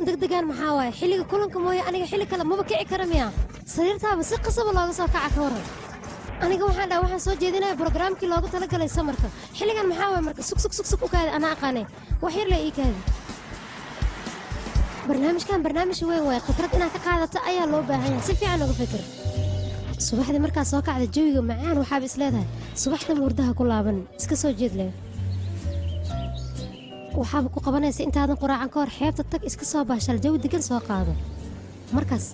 degdegaan maxaa waaye xilliga kulanka mooye aniga xilli kale maba kici kara miya sariirtaaba si qasaba looga soo kaca ka waran aniga waxaan soo jeedinayaa barnaamijkii loogu talagalay samarka xilligan maxaa waaye marka sug u kaadi anaa aqaanay wax yar la ii kaadi barnaamijkan barnaamij weyn waaye khibrad inaad ka qaadato ayaa loo baahan yahay si fiican uga fikir subaxdii markaa soo kacda jawiga macaan waxaaba is leedahay subaxda murdaha ku laaban iska soo jeed leh waxaaba ku qabanaysa intaadan quraacan ka hor xeebta tag iska soo baashal jawi degan soo qaado markaas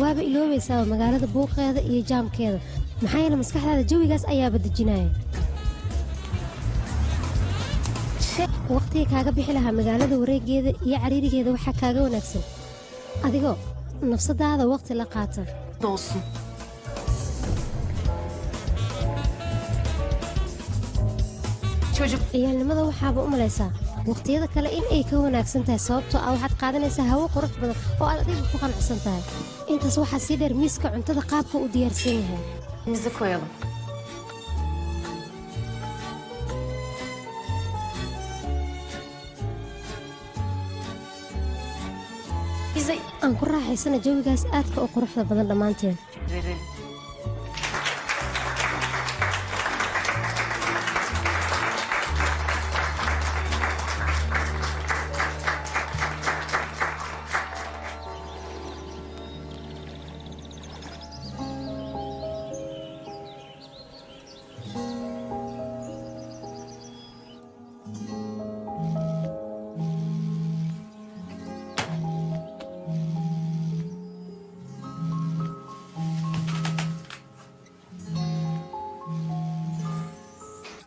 waaba iloobaysaa magaalada buuqeeda iyo jaamkeeda maxaa yeele maskaxdaada jawigaas ayaaba dejinaya waqtiga kaaga bixi lahaa magaalada wareegeeda iyo cariirigeeda waxaa kaaga wanaagsan adigoo nafsadaada waqti la qaata ciyaalnimada waxaaba u malaysaa waqtiyada kale in ay ka wanaagsan tahay sababtoo ah waxaad qaadanaysaa hawo qurux badan oo aad adiga ku qanacsan tahay intaas waxaa sii dheer miiska cuntada qaabka u diyaarsan yahay aan ku raaxaysana jawigaas aadka u quruxda badan dhammaanteen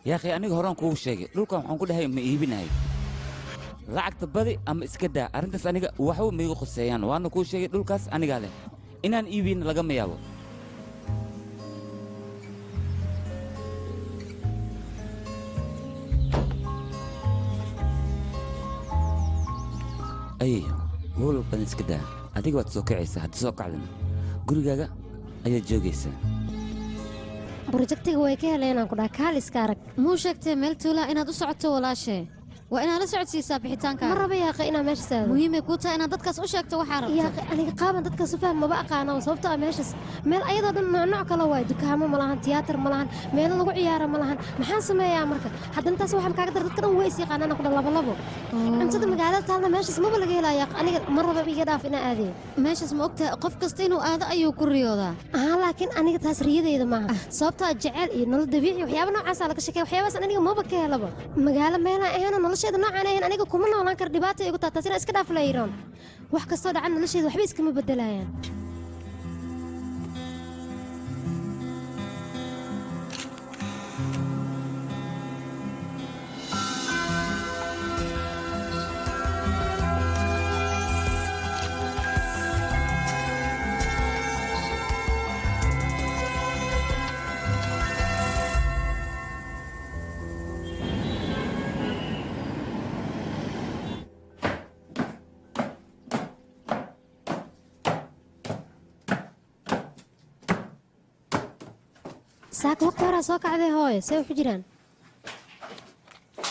يا أخي أنا هران كوش شيء لوكم حنقول هاي ميبيناي لعقت بدي أم إسكدا أرنتس أنا وحو ميجو خسيان وأنا كوش شيء لوكاس أنا قاله إن أنا إيبين لقم ياو أيه هو لو كان إسكدا أديك واتسوق عيسى هتسوق علينا قولي جاجا أيه جوجيسا بروجكتك way ka helayaan ku dhaca kaaliska arag muu sheegtay meel tuula inaad u socoto walaashe waa inaad la socodsiisaa bixitaanka ma raba yaaqay inaad meesha saado muhiim ay ku tahay inaad dadkaas u sheegto waxa rabto yaaqay aniga qaaban dadkaas u fahmo ma aqaano sababtoo ah meeshas meel ayadoo dhan nooc kale waay dukaamo ma lahan tiyaatar ma lahan meel lagu ciyaaro ma lahan maxaan sameeyaa marka haddana taas waxaan kaaga dar dadka dhan way is yaqaanaan ku dhan labo cuntada magaalada taalna meeshas maba laga helayaa aniga ma raba iga dhaaf inaa aadee meeshas ma ogtahay qof kasta inuu aado ayuu ku riyoodaa laakiin aniga taas riyadeyda maaha sababtoo ah jacayl iyo nolol dabiici waxyaabo noocaas laga sheekay waxyaabaas aniga maba ka helaba magaalo meelaha ahayn nolosheeda noocaan ahayn aniga kuma noolaan kar dhibaato igu taata sina iska dhaaf leeyran wax kasto dhacan nolosheeda waxba iskama bedelayaan saak waqti hore soo kacday hooyo see waxu jiraan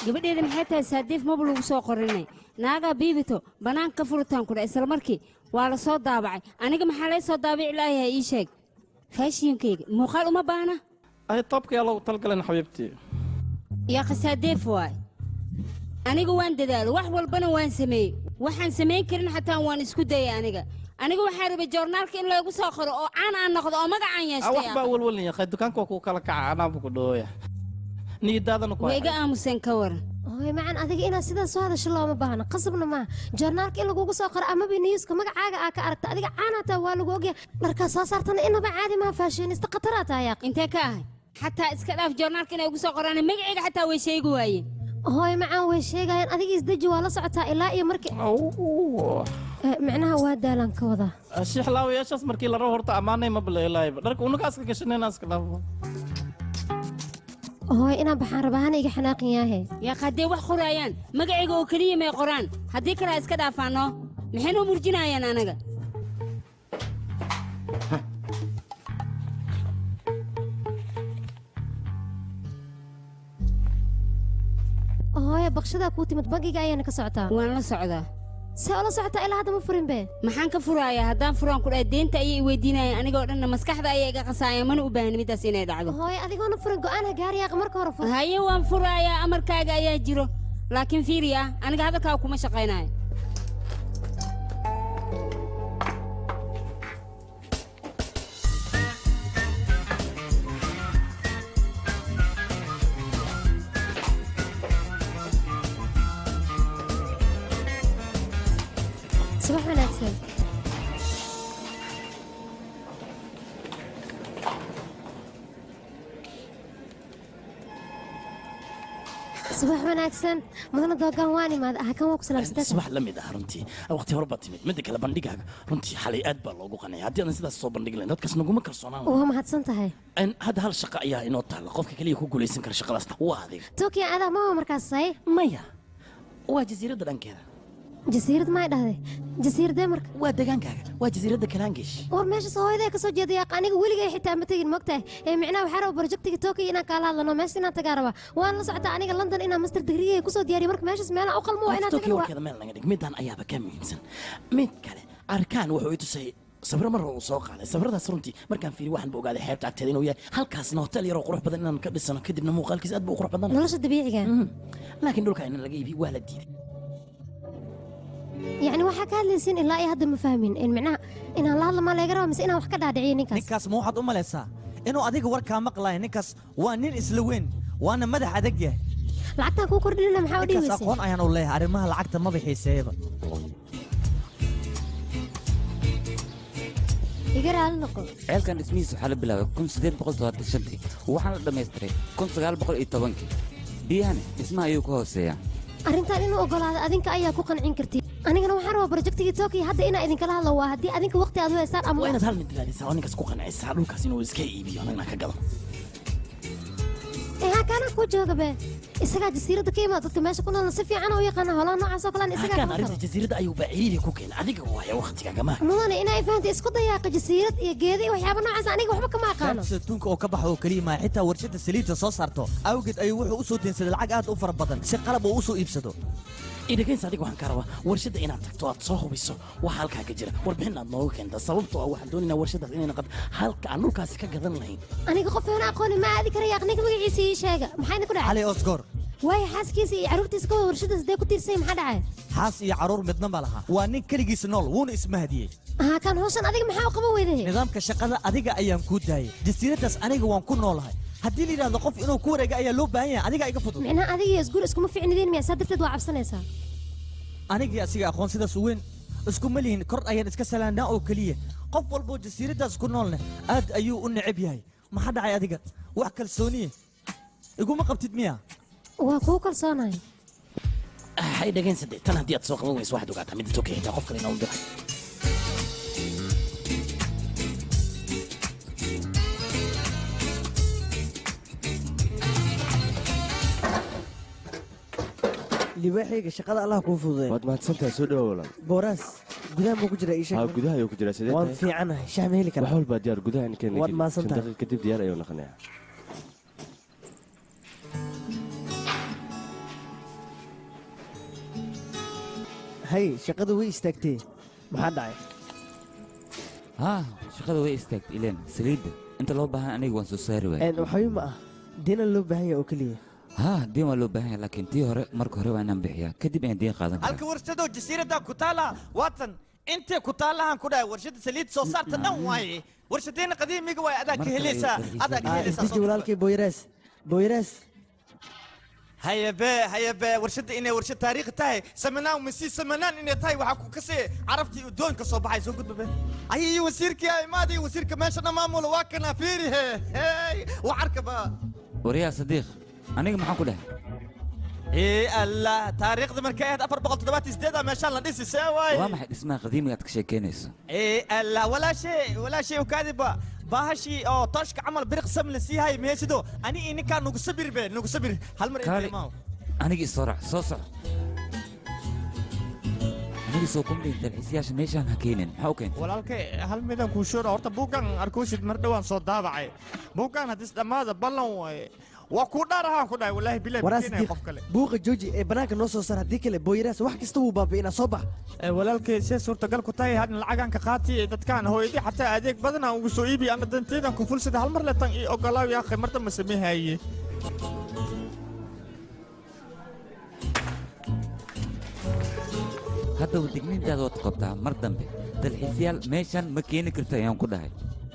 gabadheeda maxay tahay saadiif maba lagu soo qorinay naagaa biibito bannaanka ka furitaan ku dha isla markii waa la soo daabacay aniga maxaa lay soo daabici ilaahay ii sheeg faashiyonkayga muuqaal uma baana ay toobka yaa lagu talgalan xabiibtii yaa khasaadiif waay aniga waan dadaalo wax walbana waan sameeyey waxaan samayn karin xataa waan isku dayay aniga waxaa rabay joornaalka in loogu soo qoro oo caan aan noqdo oo magacaan yeeshtay wax baa walwalnaya qay dukaanka ku kala kaca anaaba ku dhooya niyadaadana ku wayga aamusan ka waran hooyo macaan adiga inaad sidaas soo hadasho looma baahna qasabna maaha joornaalka in lagugu soo qoro amaba niyuuska magacaaga aa ka aragta adiga caanataa waa lagu ogyahay dharkaa soo saartana inaba caadi maaha faashiinista khataraa tahay intee ka ahay xataa iska dhaaf joornaalka inay ugu soo qoraan magacayga xataa way sheegi waayeen hooyo macaan way sheegayaan adiga isdeji waa la socotaa ilaa iyo markii macnaha waa daalan ka wadaa shixlaawayaashaas markii la rabo horta ammaanay ma baleelaayba dharka unugaas ka gashanayna iska dhaafo hooyo inaan baxaan rabahana iga xanaaqin yaahe yaa haddee wax qoraayaan magacayga oo keliya may qoraan haddii kalaa iska dhaafaano maxay noo murjinayaan anaga hooyo baqshadaa kuu timid bangiga ayaana ka socotaa waan la socdaa سألا ساعة إلا هذا مفرم به maxaan ka furayaa haddaan furaan ku dhahay deenta ayay weydiinayaan anigoo dhanna maskaxda ayay iga qasaayaan mana u baahni midaas inay dhacdo هاي أديكون فرن قانا جاري يا قمر كهرفو haye waan furayaa amarkaaga ayaa jiro laakiin fiiriya aniga hadalkaa kuma shaqaynayo صباح وناكسن صباح وناكسن مدن دوغان واني ما هكان وكو سلام سدس subax la mid ah runtii waqti hore baad timid midda kale bandhigaaga runtii xalay aad baa loogu qanaya haddii aan sidaas soo bandhigi lahayn dadkaas naguma kalsoonaan وهو ما هدسنتهي hadda hal shaqo ayaa inoo taalla qofka kaliya ku guulaysan kara shaqadaas waa adiga توكي أنا ما هو مركز صحيح maya waa jasiiradda dhankeeda جزيرة ما يدهدي جزيرة دمرك waa degaankaaga waa jasiiradda kalaangeesh war meesha soo hoyday ka soo jeeday aniga weligay xitaa ma tagin mogtahay ee micnaa waxaa raba projectiga Tokyo inaan kala hadlano meesha inaan tagaa raba waan la socotaa aniga London inaan master degree ku soo diyaariyo marka meeshaas meel aan u qalmo waa inaan Tokyo tagaa warkeeda meel laga dhig midaan ayaaba ka muhiimsan mid kale arkaan wuxuu i tusay sabra mar uu soo qaaday sabradaas runtii markaan fiiri waxaan ba ogaaday xeebta agteeda inuu yahay halkaasna hotel yar oo qurux badan inaan ka dhisano kadibna muuqaalkiisa aad buu u qurux badan nolosha dabiiciga laakiin dhulka in laga iibi waa la diiday يعني waxa ka hadlaysin ilaa ay hadda ma fahmin in micnaa inaan la hadlo ma leega raba mise inaan wax ka dhaadhiciyo ninkaas ninkaas ma waxaad u malaysaa inuu adiga warkaa maqlayo ninkaas waa nin isla weyn waana madax adag yahay lacagtaan kuu kordhinina maxaa u ninkaas dhiibaysay aqoon ayaan u leeyahay arrimaha lacagta maba xiiseeyaba iga raali noqo ceelkan dhismihiisa waxaa la bilaabay 1875 waxaan la dhammaystiray 1910 biyahana dhismaha ayuu ka hooseeyaa arrintan inuu ogolaado adinka ayaa ku qancin kartid anigana waxaan rabaa projectiga Tokyo hadda inaan idin kala hadlo waa haddii adinka waqti aad u haystaan ama waa inaad hal mid raadisaa oo ninkaas ku qancisaa dhulkaas inuu iska iibiyo anagna ka gado kana ku jooga be isaga jasiiradda ka imaad dadka meesha ku nool si fiican oo yaqaan hawlaha noocaas oo kale isaga kan arinta jasiiradda ayuu baciiri ku keenay adiga waaya waqtigaaga ma mudane inay fahanto isku dayaaqa jasiirad iyo geedi iyo waxyaabo noocaas aniga waxba kama aqaano saytuunka oo ka baxo oo kaliya ma xitaa warshada saliidda soo saarto awgeed ayuu wuxuu u soo deensaday lacag aad u fara badan si qalab uu u soo iibsado idagaysa adiga waxaan ka rabaa warshadda inaad tagto aad soo hubiso waxa halkaa ka jira warbixin aad nooga keenta sababtoo ah waxaan doonaynaa warshaddaas inay noqoto halka aan dhulkaasi ka gadan lahayn aniga qof aan aqooni ma aadi kara yaaqniga magaciisa ii sheega maxayna ku dhacay cali osgor way xaaskiisa iyo caruurtiisa ka wada warshadaas dee ku tiirsay maxaa dhacay xaas iyo caruur midna ma laha waa nin keligiisa nool wuuna ismahadiyey kan hawshan adiga maxaa u qaban weyday nidaamka shaqada adiga ayaan kuu daayay jasiiraddaas aniga waan ku noolahay haddii la yidhaahdo qof inuu ku wareega ayaa loo baahan yahay adiga iga fudud micnaha adiga iyo isguur iskuma ficnideen miyaa saa darteed waa cabsanaysaa anigii asiga aqoon sidaas u weyn iskuma lihin kor ayaan iska salaanaa oo keliya qof walboo jasiiraddaas ku noolne aad ayuu u necab yahay maxaa dhacay adiga wax kalsooniye iguma qabtid miya waa kuu kalsoonahay hay dhagaynsadee tan haddii aad soo qaban weyso waxaad ogaataa midda Tokyo xitaa qof kale inoo diray libaaxayga shaqada allah kuu fududeey waad mahadsantahay soo dhawow walaal booraas gudaha muu ku jira ii sheeg haa gudaha ayuu ku jiraa sidee waan tahay fiicanahay shax ma heli wax karaa walbaa diyaar gudaha in keena Waad mahadsantahay. daqiiq kadib diyaar ayuu noqonayaa hay shaqada way istaagtee maxaa dhacay haa shaqada way istaagtay ileen saliidda inta loo baahan aniga waan soo saari waayay waxayu ma ah diina loo baahan yahay oo keliya haa diin waa loo baahan yahay laakiin tii hore marka hore waa inaan bixiyaa kadib ayaan diin qaadan karaa halka warshadoo jasiiradda ku taala waatan intee ku taalahan ku dhahay warshada saliid soo saarta dhan waaye warshadeena qadiimiga waay adaa ka helaysaa adaa ka helaysaa isdeji walaalkay booyaraas booyaraas hayabe warshadda inay warshad taariikhi tahay samanaan masii samanaan inay tahay waxaa ku kasii carabtii uddoonka soo baxay soo gudbabe ayay wasiirkii imaaday wasiirka meesha dhan maamula waa kana fiiri waa arkaba waryaa sadiiq aniga maxaan ku dhahay allah taariikhda markay ahayd 478 meeshaan la dhisi see waaye waa maxay dhismaha qadiimiga aad ka sheekeynayso allah walaashay ukaadiba bahashi oo tooshka camal biriq sam la sii hay meesido ani ininkaa nugu sabir hal mar kaali aniga isoo raac soo soco aniga soo kumdhihin dalxiisayaasha meeshaan ha keenin maxaa u keentay walaalkay hal midaan kuu shoora horta buuggan arkoosid mar dhowaan soo daabacay buuggan haddis dhammaada ballan waaye waa ku dhaarahaan ku dhahay wallaahi bilahi waraas bikeenaya qof kale buuqa jooji ee banaanka noo soo saar haddii kale booyaraas wax kasta wuu baabi'inaa soo bax walaalkay see suurtagal ku tahay hadna lacagaan ka qaati dadkaan hooyadii xataa adeeg badan aan ugu soo iibi ana danteedan ku fulsada hal mar letan ii ogolaaw yaa akhi marta ma sameehaye haddaba digniintaada waad qabtaa mar dambe dalxiisyaal meeshan ma keeni karto ayaan ku dhahay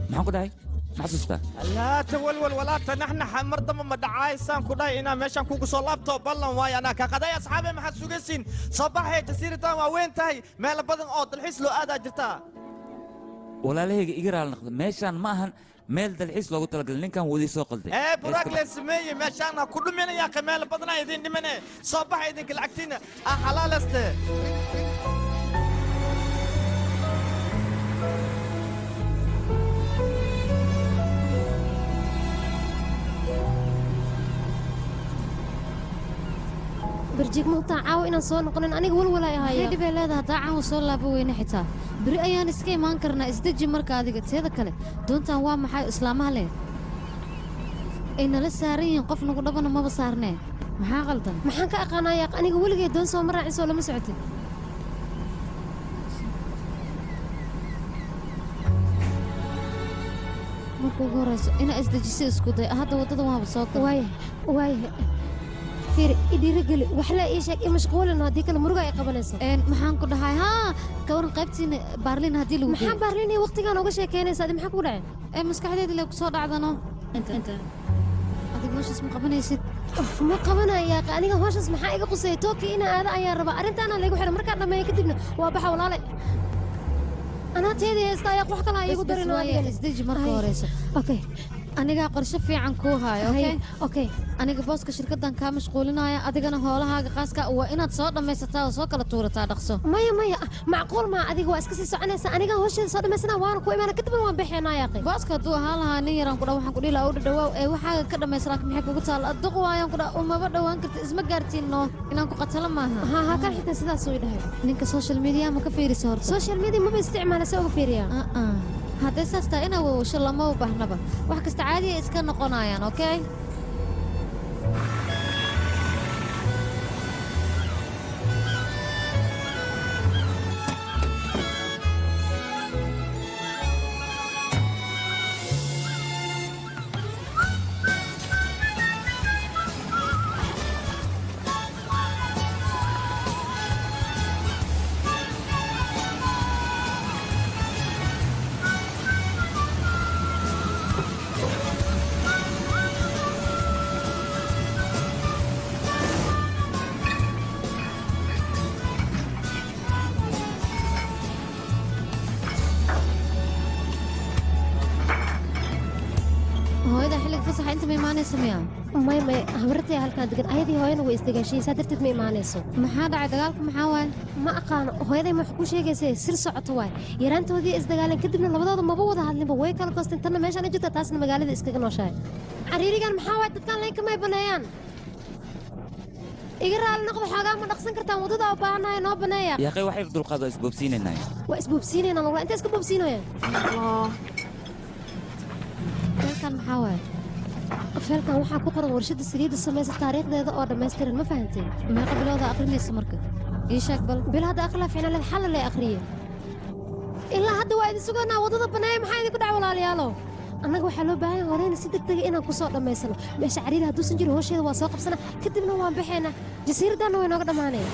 maxaan ku dhahay ma xasuustaa laa tawalwal walaa tanaxnaxa mar damba ma dhacaysaan ku dhahay inaan meeshan kugu soo laabto ballan waayo anaa ka qaday asxaabe maxaad sugaysiin soo baxay jasiiradan waa weyn tahay meelo badan oo dalxiis loo aadaa jirtaa walaalahayga iga raali noqda meeshaan ma ahan meel dalxiis loogu talagalay ninkan wuu idii soo qalday buraag lee sameeye meeshaan ha ku dhuminayaa ka meelo badanaa idin dhimane soo baxa idinka lacagtiina ah xalaalaste برجيك مقطع عاو إنا صون نقولن أنا قول ولا هاي هيدي بلادها طاعة وصول لابو وين حتى بري أيان اسكي ما انكرنا اسدجي مركا هذه قلت هذا كله دون تنوام محاي إسلامها ليه إن لسارين قف نقول لبنا ما بصارناه محا غلطا محا كأقانا ياق أنا قول لك دون صوم مرة عيسى ولا مسعتي مركو غورس إنا اسدجي اسكو دي هذا وضد ما بصوت وايه فير إدي رجل وحلا إيش هيك مشغول إنه هديك المرقة يقبلنسو محان كل هاي ها كون قيبتين بارلين هدي لو محان بارلين وقتي كان وقش كينيس هذه محا كودا مسكحدي اللي كسر عضنا انت هذيك مش اسمه قبنيسيد ما قبنا يا أنا هوش اسمه حقيقة قصيتوكي إنا هذا أيار ربع أنت أنا اللي يقول مركز لما يكتبنا وابحا ولا لا أنا تيدي استايق وحكى لا يقدر إنه يزدج مركز وريسة أوكي aniga qorshe fiican ku hayo okay aniga booska shirkadan ka mashquulinaya adigana hoolahaaga qaaska waa inaad soo dhamaysataa oo soo kala tuurataa dhaqso maya macquul ma adiga waa iska sii soconaysa aniga hawsheeda soo dhamaysana waan ku imaana kadib waan bixinaa yaaqi booska hadduu ahaan lahaa nin yaran kudha waxaan ku dhihi lahaa u dhawaaw ee waxaaga ka dhamaysa laakiin maxay kugu taal aduq waayaan kudha umaba dhawaan karta isma gaartiinno inaan ku qatalo maaha ha kan xitaa sidaas uu dhahay ninka social media ma ka fiirisa horta social media ma isticmaala soo uga fiiriya haddii saas tahay inaa wawasho lama u baahnaba wax kasta caadiya iska noqonayaan okay انت ما يمانيسو ميا ما هبرتي halkan degan ayadii hooyana way isdagaashiisa darteed ma imaanayso maxaa dhacay dagaalku maxaa waay ma aqaan hooyaday ma ku sheegaysay sir socoto waay yaraantoodii isdagaalan kadibna labadooda maba wada hadlinba way kala goosteen tan meeshan ay jirta taasna magaalada iskaga nooshahay cariirigan maxaa waay dadkan leen kama baneeyaan iga raali noqdo xoogaa ma dhaqsan kartaan wadada u baahanahay noo baneeya yaaqay waxay dulqaado isboobsiinaynaay waa isboobsiinayna walaa inta iska boobsiinaya dalkan maxaa waay feelkan waxaa ku qoran warshada saliidda samaysa taariikhdeeda oo dhammaystiran ma fahantay meeqa bilowda aqrinaysa marka ii sheeg bal bil hadda aqla fiicna leed xal lay aqriye ilaa hadda waa idin suganaa wadada baneeya maxaa idinku dhac walaalayaalo annaga waxaa loo baahan yahay horeyna si degdega inaan ku soo dhammaysano meesha cariida hadduusan jirin howsheeda waa soo qabsana kadibna waan baxaynaa jasiiraddaanna way nooga dhammaanaya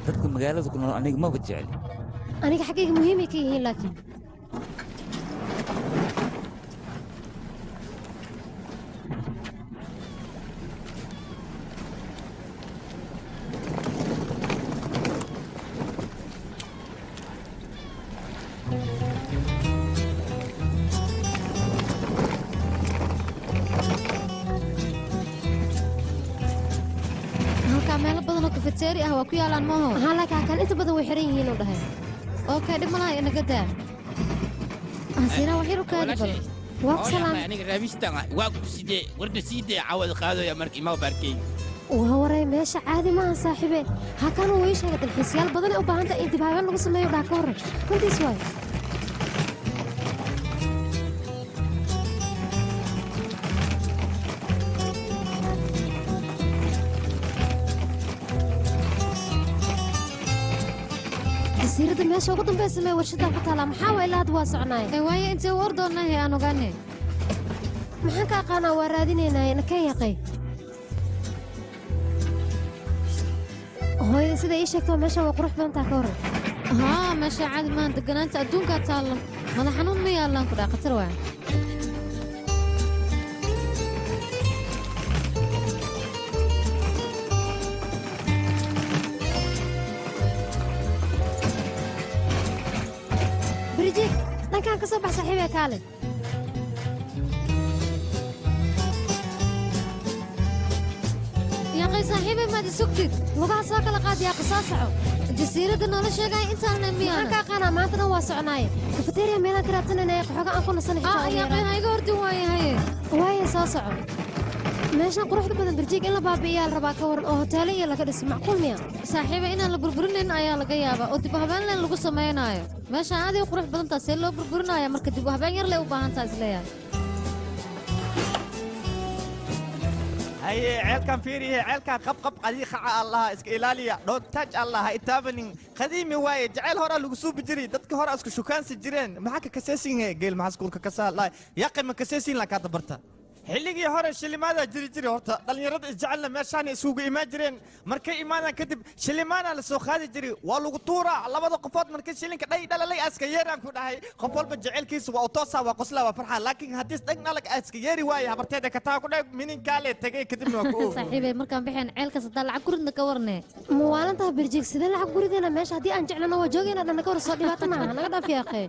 dadka magaalada ku nool aniga maba jecel aniga xaggayga muhiimay ka yihiin laakiin kafeteeri ah waa ku yaalaan maaho ها لك كان أنت بدو يحرين هنا ده okay dhib malaha inaga daa هسينا وحيرو كان بل واك سلام aniga raabistaan waa ku sidee warda sidee cawad qaadaya markii ma barkay وهو راي ماشي عادي ما صاحبي ها كانوا ويش هذا الحسيال بدل أو بهانتا أنت بهاي لو سميه داكور كنت سوي جزيرة ماشي وقدم بسمي ورشدها قتلا محاول لا تواسعناي waaye intee u ordoonahay aan ogaane maxaan ka aqaanaa waa raadinaynaa ka yaqay hooyada sida ii sheegto meesha waa qurux badantaa ka waran haa meesha caadi maahan deganaanta adduunkaa taalla madax xanuun ma yaallaan ku dhaa khatar waa بريجيك dhankaan ka soo bax saaxiibee kaale yaaqay saaxiibay maad isugtid lugaha soo kala qaad yaa qisoo soco jasiiradda noola sheegaya intaana maxaan miyaana ka aqaanaa maantana waa soconaaye kafeteriya meelaan ka raadsananaya qaxooga aan ku nasana yaaqay ha iga hordin waayahaye waaye soo soco meeshan quruxda badan barjiig in la baabi'iyaa la rabaa ka waran oo hoteelo iyo laga dhiso macquul miya saaxiibay inaan la burburinayn ayaa laga yaabaa oo dib u habeen leen lagu samaynaayo meeshaan aad ay u qurux badan tahay see loo burburinaya marka dib u habeen yar lay u baahan tahay isleeyahay haye ceelkan fiiriye ceelkan qabqab qadiiqaca allaha iska ilaaliya dhootaaj allaha itaabanin qadiimi waaye jaceyl horaa lagu suubi jiray dadka hore isku shukaansi jireen maxaa ka kaseesin geel maxaa iskuulka ka saadlaay yaqi ma kaseesin lakaada barta xilligii hore shilimaada jiri jiray horta dhallinyarada isjecelna meeshaan isugu imaan jireen markay imaadaan kadib shilimaana la soo qaadi jiray waa lagu tuuraa labada qofood markay shilinka dhay dhalalay aska yeeraan ku dhahay qof walba jecelkiisa waa u toosaa waa qoslaa waa farxaa laakiin haddii dhagnalag aska yeeri waaye habarteeda ka taa ku dhahay mininkaale tegay kadibna waa ku saaxiibay markaan bixeen ceelkaas haddaa lacag guridna ka warne muwaalantaha barjiig sidee lacag gurideena meesha haddii aan jeclana waa joogayna dhanna ka hor soo dhibaato maaha naga dhaaf yaaqee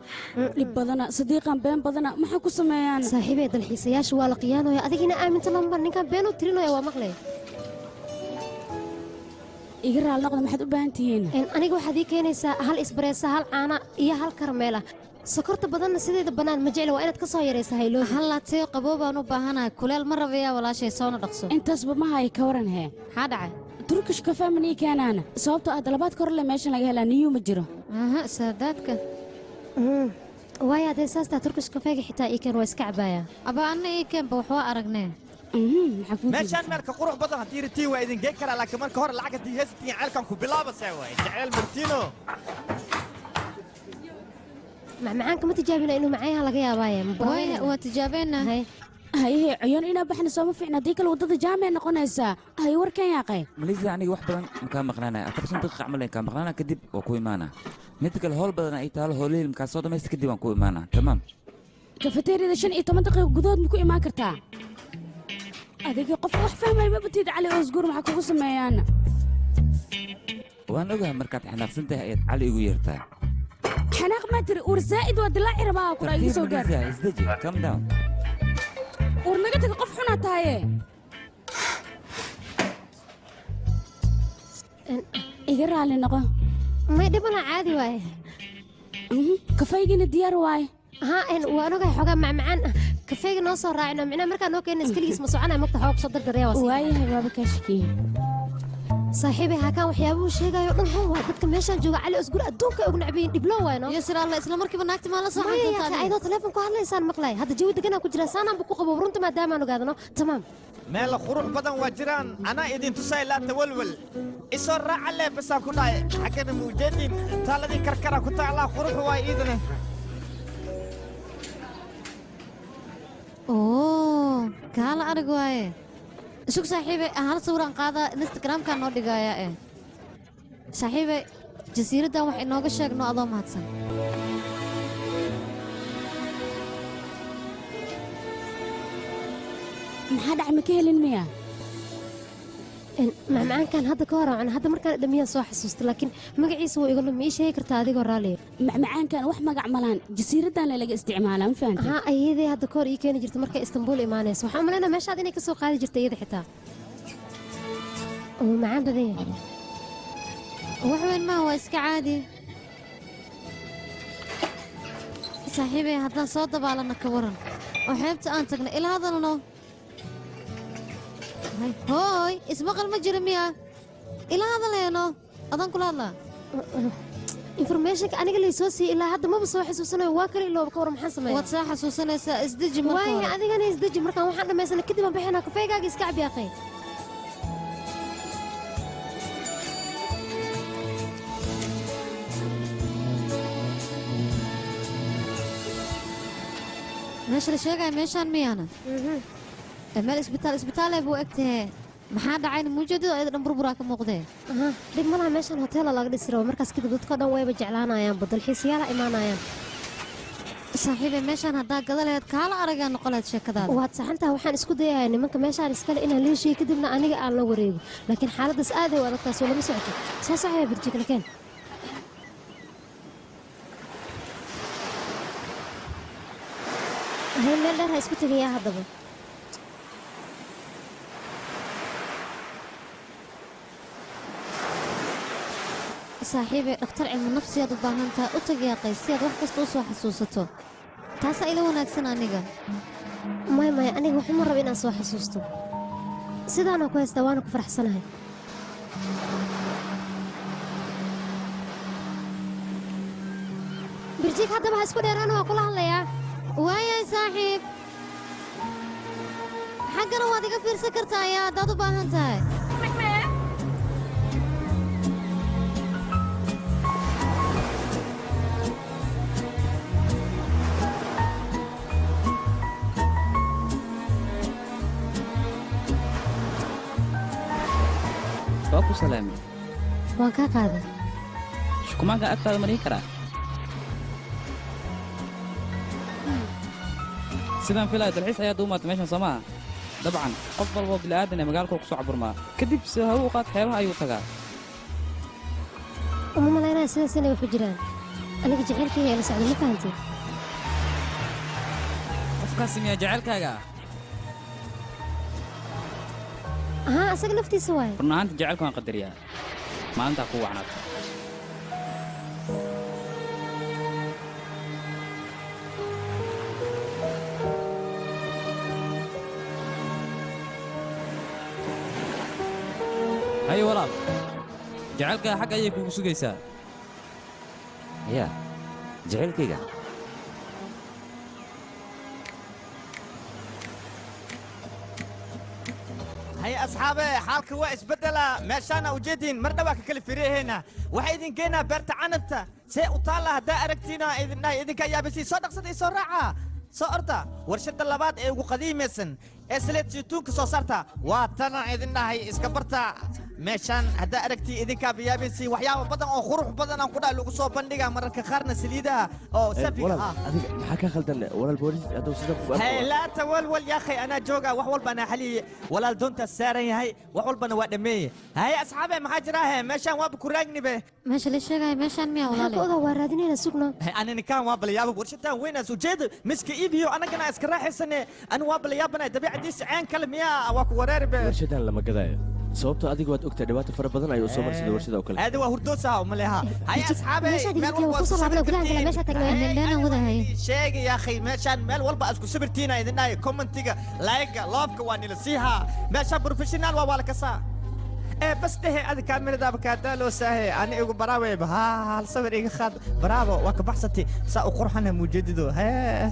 dhib badana sadiiqan been badana maxaa ku sameeyaan saaxiibee dalxiisayaasha waa la qiyaanaya adigina aaminta lamba ninkan been u tirinaya waa maqlay iga raal noqda maxaad u baahan tihiin aniga waxaad ii keenaysaa hal isbareesa hal caana iyo hal karameel ah sokorta badanna sideeda bannaan ma jecla waa inaad ka soo yaraysa hayloo hallaatee qaboo baan u baahanahay kuleel ma rabayaa walaashay soona dhaqso intaasba ma hay ka waran hee maxaa dhacay turkish kafee manii keenaana sababtoo ah dalabaad ka horle meeshan laga helaa niyuu ma jiro aha saadaadka waayo haddee saastaa turkish kafeega xitaa ii keen waa iska cabaaya aba anna ii keenba wax waa aragnee meeshaan meelka qurux badan haddii ritiin waa idin geyn karaa laakiin marka hore lacag haddii heesitiin ceelkan ku bilaaba see waaye jaceyl martiino macmacaanka ma tijaabina inuu macayaha laga yaabaaye waa tijaabeynaa hayehe coyoon inaa baxna sooma fiicna haddii kale waddada jaamee noqonaysaa hay warkan yaaqay maleysia aniga wax badan makaa maqnaanaya 4 daqiiqa camal kaa maqnaanaa kadib waa ku imaanaa mid kale howl badan ay taalo howlihii markaa soo dhamaysta kadib waan ku imaanaa tamaam kafeteeriyada 15 daqiiqo gudahood ma ku imaan kartaa adiga qof wax fahmay ma batid cali osgur maxaa kugu sameeyaan waan ogahay markaad xanaaqsan tahay ayaad cali igu yeertaa xanaaq ma tiri ur zaa'id waa dilaaci rabaa ku raagi soo gaar isdeji calm down ur naga taga qof xunaa tahaye iga raali noqo may dhibana caadi waaye kafaygiina diyaar waaye ها إن وأنا حاجة مع معنا كفاية نوصل راعينا معنا مركا نوكي الناس كل اسمه صعنا مقطع حوق صدر دريا وصل واي هوا بكشكي صاحبي هكا وحيابو شيء يقول هو dadka meeshan jooga cali usgur adduunka ugu nacbeen dhiblo wayno yasir allah isla markiiba naagta ma la soo xaqiiqatan aydo telefoon ku hadlaysaan maqlay hadda jawi degan ku jira saanaan ku qabo runta maadaama aan ogaadano tamaam meel qurux badan waa jiraan ana idin tusay la tawalwal isoo raaca le bas ku dhaay xagana muujeedin taaladii karkara ku taala qurux waa idin oo kaala arag waaye isug saaxiibay hal sawiraan qaada instagramka noo dhigaya saaxiibay jasiiraddan wax inooga sheegno adoo mahadsan maxaa dhac ma ka helin miya macmacaankan hadda ka hor hadda markaan dhamiyaan soo xasuusta laakiin magaciisa waa iga lumi ii sheegi kartaa adigoo raaliya macmacaankan wax magac malaan jasiiraddan laga isticmaalaa ma fahamtay haa ayadii hadda ka hor ii keeni jirta markay istanbuul imaanayso waxaan umalaynaa meeshaad inay ka soo qaadi jirta iyada xitaa oo macaan badan yahay وحوين ما هو اسك عادي صاحبي هذا صوت بالنا كورن وحبت أنتقنا إلى هذا لنا هاي اسمك المجرمية إلى هذا لنا أظن كل هذا informationka aniga la soo siiyay ilaa hadda maba soo xasuusanayo waa kale ilaa ka war maxaan sameeyaa waad soo xasuusanaysaa isdeji markaa waay adigana isdeji markaan waxaan dhamaysanay kadib aan bixinaa kafeegaaga iska cabi aqay meesha la sheegaya meeshaan miyaana meel isbitaal buu egtahay maxaa dhacayna muujadido ayada dhan burburaa ka muuqdee dhib malaha meeshaan hoteela laga dhisi rabo markaas kadib dadkao dhan wayba jeclaanayaan badalxiisayaala imaanayaan saaxiibe meeshaan haddaa gada laheyd kaala aragaa noqon lahayd sheekadaada waad saxantaha waxaan isku dayayaa nimanka meeshaan iskale inaan leeshiyo kadibna aniga aan la wareego laakiin xaaladdaas aad ay u adagtaas oo lama socoto soo saxaya birjiglakeen meel dheer ha isku tegayaa haddaba saaxiibey dhakhtar cilmi nafsiyaad u baahan tahay u tag yaaqay si aad wax kasta u soo xasuusato taasaa ila wanaagsan aniga maya aniga waxuma raba inaan soo xasuusto sidaanaan ku haystaa waana ku faraxsanahay birjiig haddaba ha isku dheeraana waa kula hadlayaa waayay saaxiib xaggana waad iga fiirsan kartaa ayaa haddaad u baahan tahay waa ku salaamay waan kaa qaaday shukumaanka agtaada ma dhihi karaa sidaan filaya dalxiis ayaa duumaata meeshan soo maaha dabcan qof walboo bila'aadan ee magaalkoo ku soo caburmaa kadib soo hawo u qaad xeebaha ayuu tagaa uma malaynaya sidaas inay waxu jiraan aniga jacaylkayga ee la socday ma fahanteed qofkaasi miyaa jacaylkaaga ahaa asaga laftiisa waaye run ahaanta jacaylka waan qadariyaa maalintaa kuu wacnaata haye walaal jacaylkaa xagga ayay kugu sugaysaa yaa jacaylkayga هيا أصحابي حالك واقف بدلا ماشانا وجدين مرنا كل فريق هنا واحد كينا برت عنبته سيطالع دا أركتينا إذن كيا بسي صدق صدق سرعة صارتا ورشة اللبات وقديم سن اسلت جتوك صارتا واتنا إذن هاي اسكبرتا ماشان هدا أركتي إذن كابيا بسي وحيا بدن أو خروج بدن أو كذا لو صوب بندقة مرة كخارنا سليدة أو سبي حكى خلدنا ولا البوليس أدو سيدك هاي لا تولول يا أخي أنا جوجا وحول بنا حلي ولا دونت الساري هاي وحول بنا وادمي هاي أصحابي محاجرة ماشان وابكراجني به ماشي ليش جاي ماشان ميا ولا لا هذا وارادين سكنا أنا نكان وابل يا أبو ورشتها وين سوجد مسك إيبيو أنا كنا أسكر حسنة أنا وابل يا بنا تبي عديس عين كلام يا واكو ورارب ورشتها لما كذا sababtoo adigu waad ogtaa dhibaato fara badan ayuu soo marsaday warshada oo kale هذا هو هردوسها وملها هاي أصحابي شيء يا أخي ماشان مال والله أسكو سبرتينا إذن هاي كومنتيجا لايك لوفك واني لسيها ماشان بروفيشنال ووالك سا بس ده هذا كاميرا ده بكاتا لو ساهي أنا يقول براوي بها هالصبر إيه خد برافو وكبحثتي سأقرحنا مجددو ها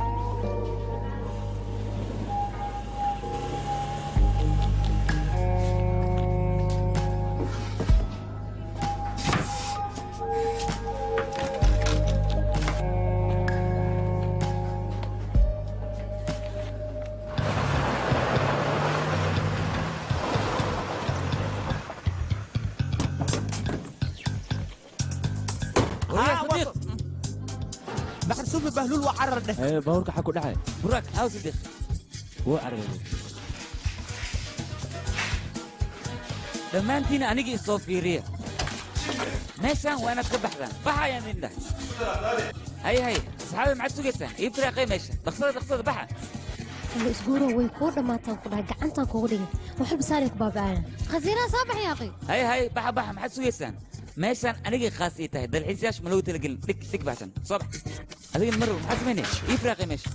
بهلول وعرض ايه باورك حكو دحاي براك او صديق وعرض dhammaantiina anigii isoo fiiriya meeshaan waa inaad ka baxdaan baxayaan indha hay asxaabi maxaad sugaysaan ii firaaqay meesha dhaqsada baxa isguuro way kuu dhammaataan ku dhahay gacantaan kugu dhigay wax walba saanay ku baaba'ayaan khasiinaa soo bax yaaqi hay baxa maxaad sugaysaan meeshaan anigay khaas ii tahay dalxiisayaasha ma loogu talagelin dhig baashan soo bax adigana mar maxaa samaynaya ii firaaqay meesha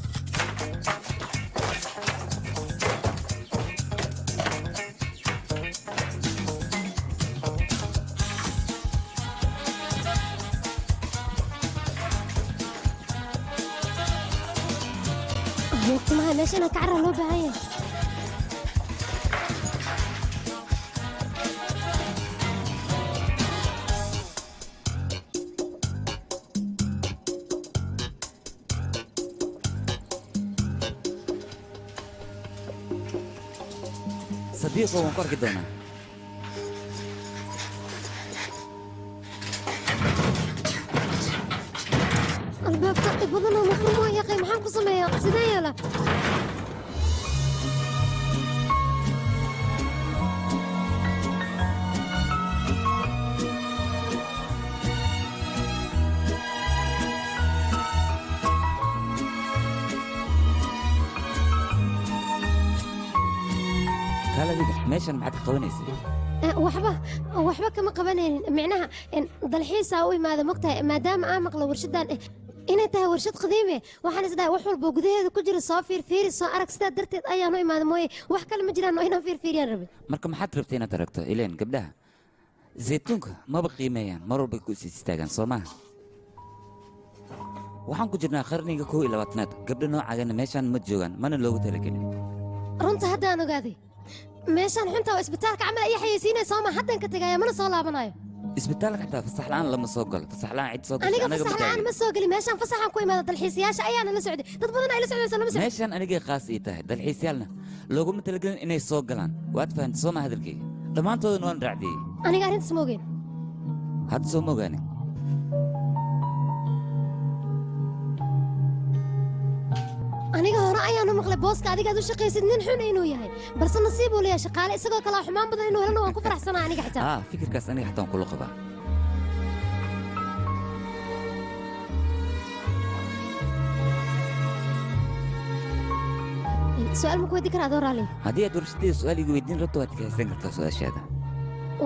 وقتها ماشي انا كعرة لو بعين صديقه وانكر كدونا الباب تقي بدنا مفروض يا اخي محن قسمه سيدايا لا meeshan maxaad ka qabanaysaa waxba kama qabanaynin micnaha dalxiisa u imaada mogtahay maadaama aan maqlo warshadan inay tahay warshad qadiime waxaan isdhahay wax walba gudaheeda ku jira soo fiirfiiri soo arag sidaa darteed ayaan u imaada mooye wax kale ma jiraan oo inaan fiirfiiriyaan rabin marka maxaad rabtay inaad aragto ileen gabdhaha zaytuunka maba qiimeeyaan mar walba ku is istaagaan soo maaha waxaan ku jirnaa qarniga 21aad gabdha noocaagana meeshaan ma joogaan mana loogu talagelin runta haddaan ogaaday meeshaan xunta waa isbitaalka camal ay xayeysiinay sooma haddan ka tagaya mana soo laabanayo isbitaalka xataa fasax la'aan lama soo galo fasax la'aan cid soo gashay aniga fasax la'aan ma soo gelin meeshaan fasaxan ku imaada dalxiisayaasha ayaana la socday dad badan ay la socdeen lama socdo meeshaan anigay khaas ii tahay dalxiisayaalna looguma talagelin inay soo galaan waad fahantay soo ma hadalkayga dhammaantoodana waan raacdiyey aniga arrintaas ma ogeyn hadda soo ma ogaanin aniga hore ayaan u maqlay booska adigaad u shaqaysid nin xun inuu yahay balse nasiib uu leeyahay shaqaale isagoo kale xumaan badan inuu helana waan ku faraxsanaa aniga xitaa fikirkaas aniga xitaa waan kula qabaa su'aal ma ku weydiin karaa adoo raali haddii aad warshadeeda su'aal igu weydiin rabto waad kahaysan kartaa su'aashaada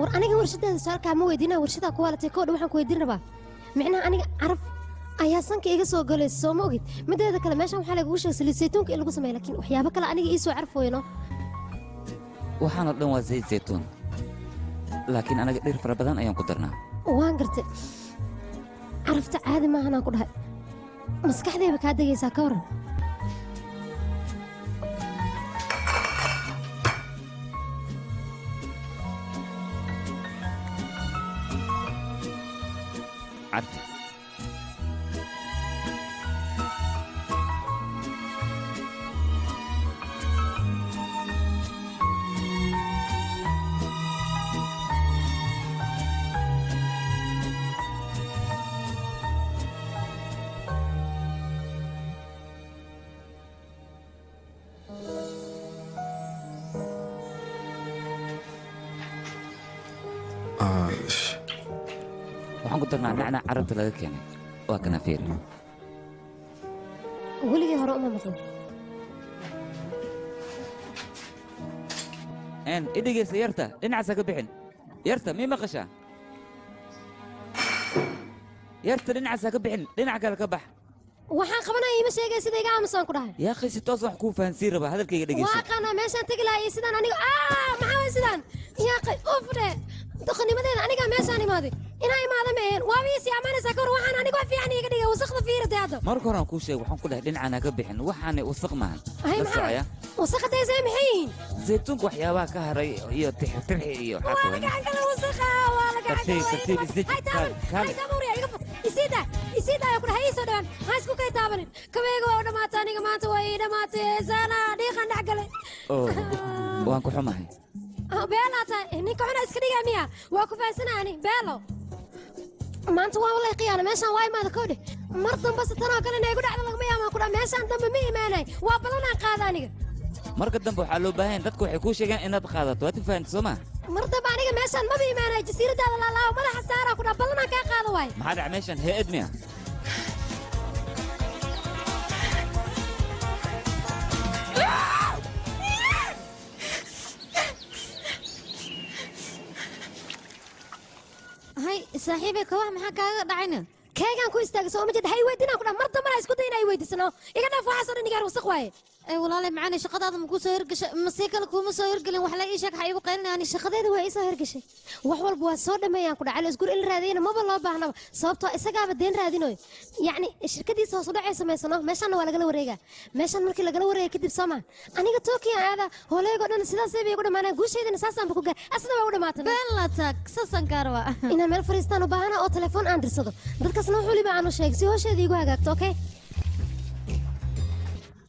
war aniga warshadeeda su'aalkaa ma weydiinaa warshadaa ku waalatay koodha waxaan ku weydiin rabaa micnaha aniga caraf ayaa sanka iga soo galaysa soo ma ogid mideeda kale meeshaan waxaa lagagu sheegay saliid saytuunka in lagu sameeyo laakiin waxyaabo kale aniga ii soo carfooyno waxaanoo dhan waa zayd saytuun laakiin anaga dhir fara badan ayaan ku darnaa waan gartay carafta caadi maahanaan ku dhahay maskaxdeeba kaa degaysaa ka waran carfi waxaan ku darnaa nacnac carabta laga keenay waa kanaafiir weligii hore uma maqlin idhigaysa yarta dhinacaasa ka bixin yarta mii maqashaa yarta dhinacaasa ka bixin dhinac kale ka bax waxaan qabanaya ima sheegay sida iga aamusaan ku dhahay yaa akhi si toos wax kuu fahansiin rabaa hadalkayga dhegeyso waa qana meeshaan tegi lahaa iyo sidaan aniga maxaa way sidaan yaa akhi ufdhe doqonimadeeda anigaa meeshaan imaaday inaa imaada ma ahayn waaba ii sii ammaanaysaa ka hor waxaan aniga wax fiican iiga dhigay wasakda fiiradee hadda marka horaan kuu sheeg waxaan ku dhahay dhinacaan ha ka bixin waxaanay wasaq maahan la socaya wasaqadaysay maxay yihiin zaytuunka waxyaabaha ka haray iyo tirxi iyo waa la gacan kala wasaqa waa la gacan kala tartiib isdeji isiida ayaa ku dhahay ii soo dhawaan ha isku kay taabanin kabeega waa u dhammaatay aniga maanta waa ii dhammaatay saana dhiiqan dhex galay waan ku xumahay beelaa tahay ninka xuna iska dhigaa miya waa ku fahansanaani beelo maanta waa walay khiyaana meeshaan waa imaada koodhe mar dambase tanoo kale inay igu dhacdo lagama yaamaan ku dhaa meeshaan dambe ma imaanay waa badanaan qaada aniga marka dambe waxaa loo baahan dadku waxay kuu sheegaan inaad qaadato waad fahanti soo maa mar dambe aniga meeshaan maba imaanay jasiiradaada laalaawo madaxa saaraa ku dhaa badanaan kaa qaada waay maxaa dhaca meeshaan hee-ad miya saaxiibay kawax maxaa kaaga dhacayna keegaan ku istaagay soo ma jeed hay weydinaan ku dhahay mar dambana isku day inay weydiisano iga dhaaf waxaasoo dhan igaar wasaq waaye walaalay macaani shaqadaada ma kuu soo hirgashay masii kale kuuma soo hirgelin wax la ii sheeg waxaa iigu qaylinayaan shaqadeeda waa ii soo hirgashay wax walba waa soo dhameeyaan ku dhacay isgur il raadiyana maba loo baahnaba sababtoo isagaaba deen raadinoy yacni shirkadiisa hoos u dhacay samaysano meeshaana waa lagala wareegaa meeshaan markii lagala wareega kadib soomaan aniga tookiya aada hooleygoo dhan sidaasay bay igu dhammaanaan guushaydana saasaanba ku gaar asna waa u dhammaatan been la taag sasan kaarwa inaan meel fariistaan u baahana oo telefoon aan dirsado dadkaasna wax waliba aanu sheegay si hoosheeda iigu hagaagto okay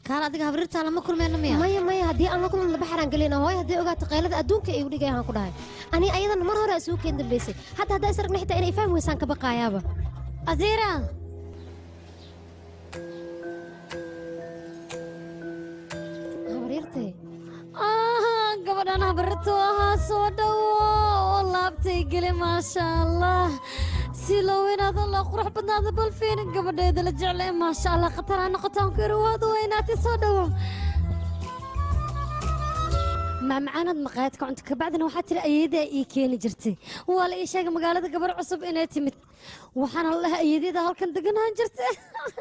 kaal adiga habrirtaa lama kulmeyna miya maya haddii aan la kulman laba xaraan gelina hooy haddii ogaato qaylada adduunka igu dhigay aan ku dhahay ani ayadana mar hore isugu keen dambaysay haddaa is aragna xitaa inay fahmi weysaan ka baqaayaaba asiira habaryartay gabadhan habrirtu ahaa soo dhawo oo laabtay geli maasha allah si loo weynaado loo qurux badnaado bal fiirin gabadheeda la jeclay maasha allah khatar ha noqotaan ku yiri waad weynaatay soo dhawo macmacaanad maqaayadka cunto kabacdina waxaa tiri ayeedaa ii keeni jirtay waa la ii sheegay magaalada gabar cusub inay timid waxaana la dhahay ayeedyada halkan deganaan jirta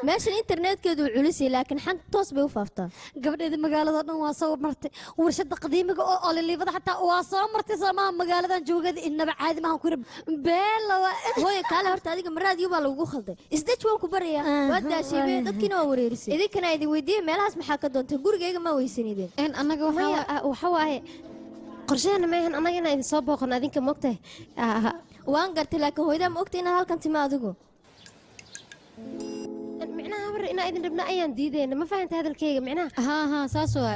meeshan internetkeedu wuu culisay laakiin xanta toos bay u faaftaa gabadheeda magaalada dhan waa soo martay warshada qadiimiga oo ololiibada xataa waa soo martay soomaha magaaladan joogada inaba caadi maahan ku yiri beelawa hooye kaale horta adiga maraadiyo baa lagugu khalday isdaj waan ku barayaa waa daashiibay dadkiina waa wareerisay idinkana idin weydiiyey meelahaas maxaa ka doontay gurigayga ma weysanideen annaga waxa waaye qorsheena maahan annaga inaan idin soo booqano adinka mogtahay waan gartay laakiin hooyadaa ma ogtay inaad halkan timi adigu micnaha habar inaa idin dhibna ayaan diideyna ma fahantay hadalkayga micnaha haa saas waa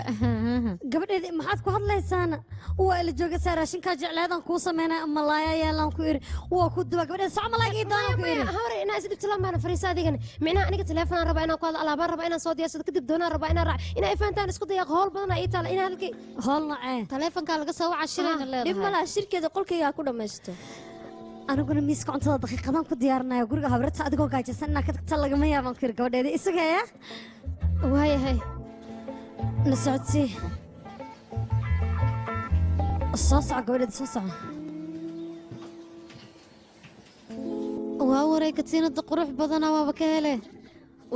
gabadheedi maxaad ku hadlaysaana waa ila joogaysaa raashinkaa jecleedan kuu sameynaya malaaya yeelaan ku iri waa ku duba gabadheed soco malaagii doona ku iri habar inaa is dhibtilaan baana fariisa adigana micnaha aniga teleefonaan rabaa inaan ku hadlo alaabaan rabaa inaan soo diyaarsado kadib doonaan rabaa inaan raac inaa ay fahantaan isku dayaaq howl badanaa ii taala inaa halkay howl nocee teleefonkaa laga soo waca shirayna leedahay dhib malaha shirkeeda qolkaygaa ku dhammaysto aniguna miiska cuntada daqiiqadaan ku diyaarinaya guriga habrata adigoo gaajaysan inaa ka tagta lagama yaabaan ku yiri gabadheeda isagaya waayahay la socodsii soo soco gabadheeda soo soco waa waray katiinada qurux badana waaba ka hele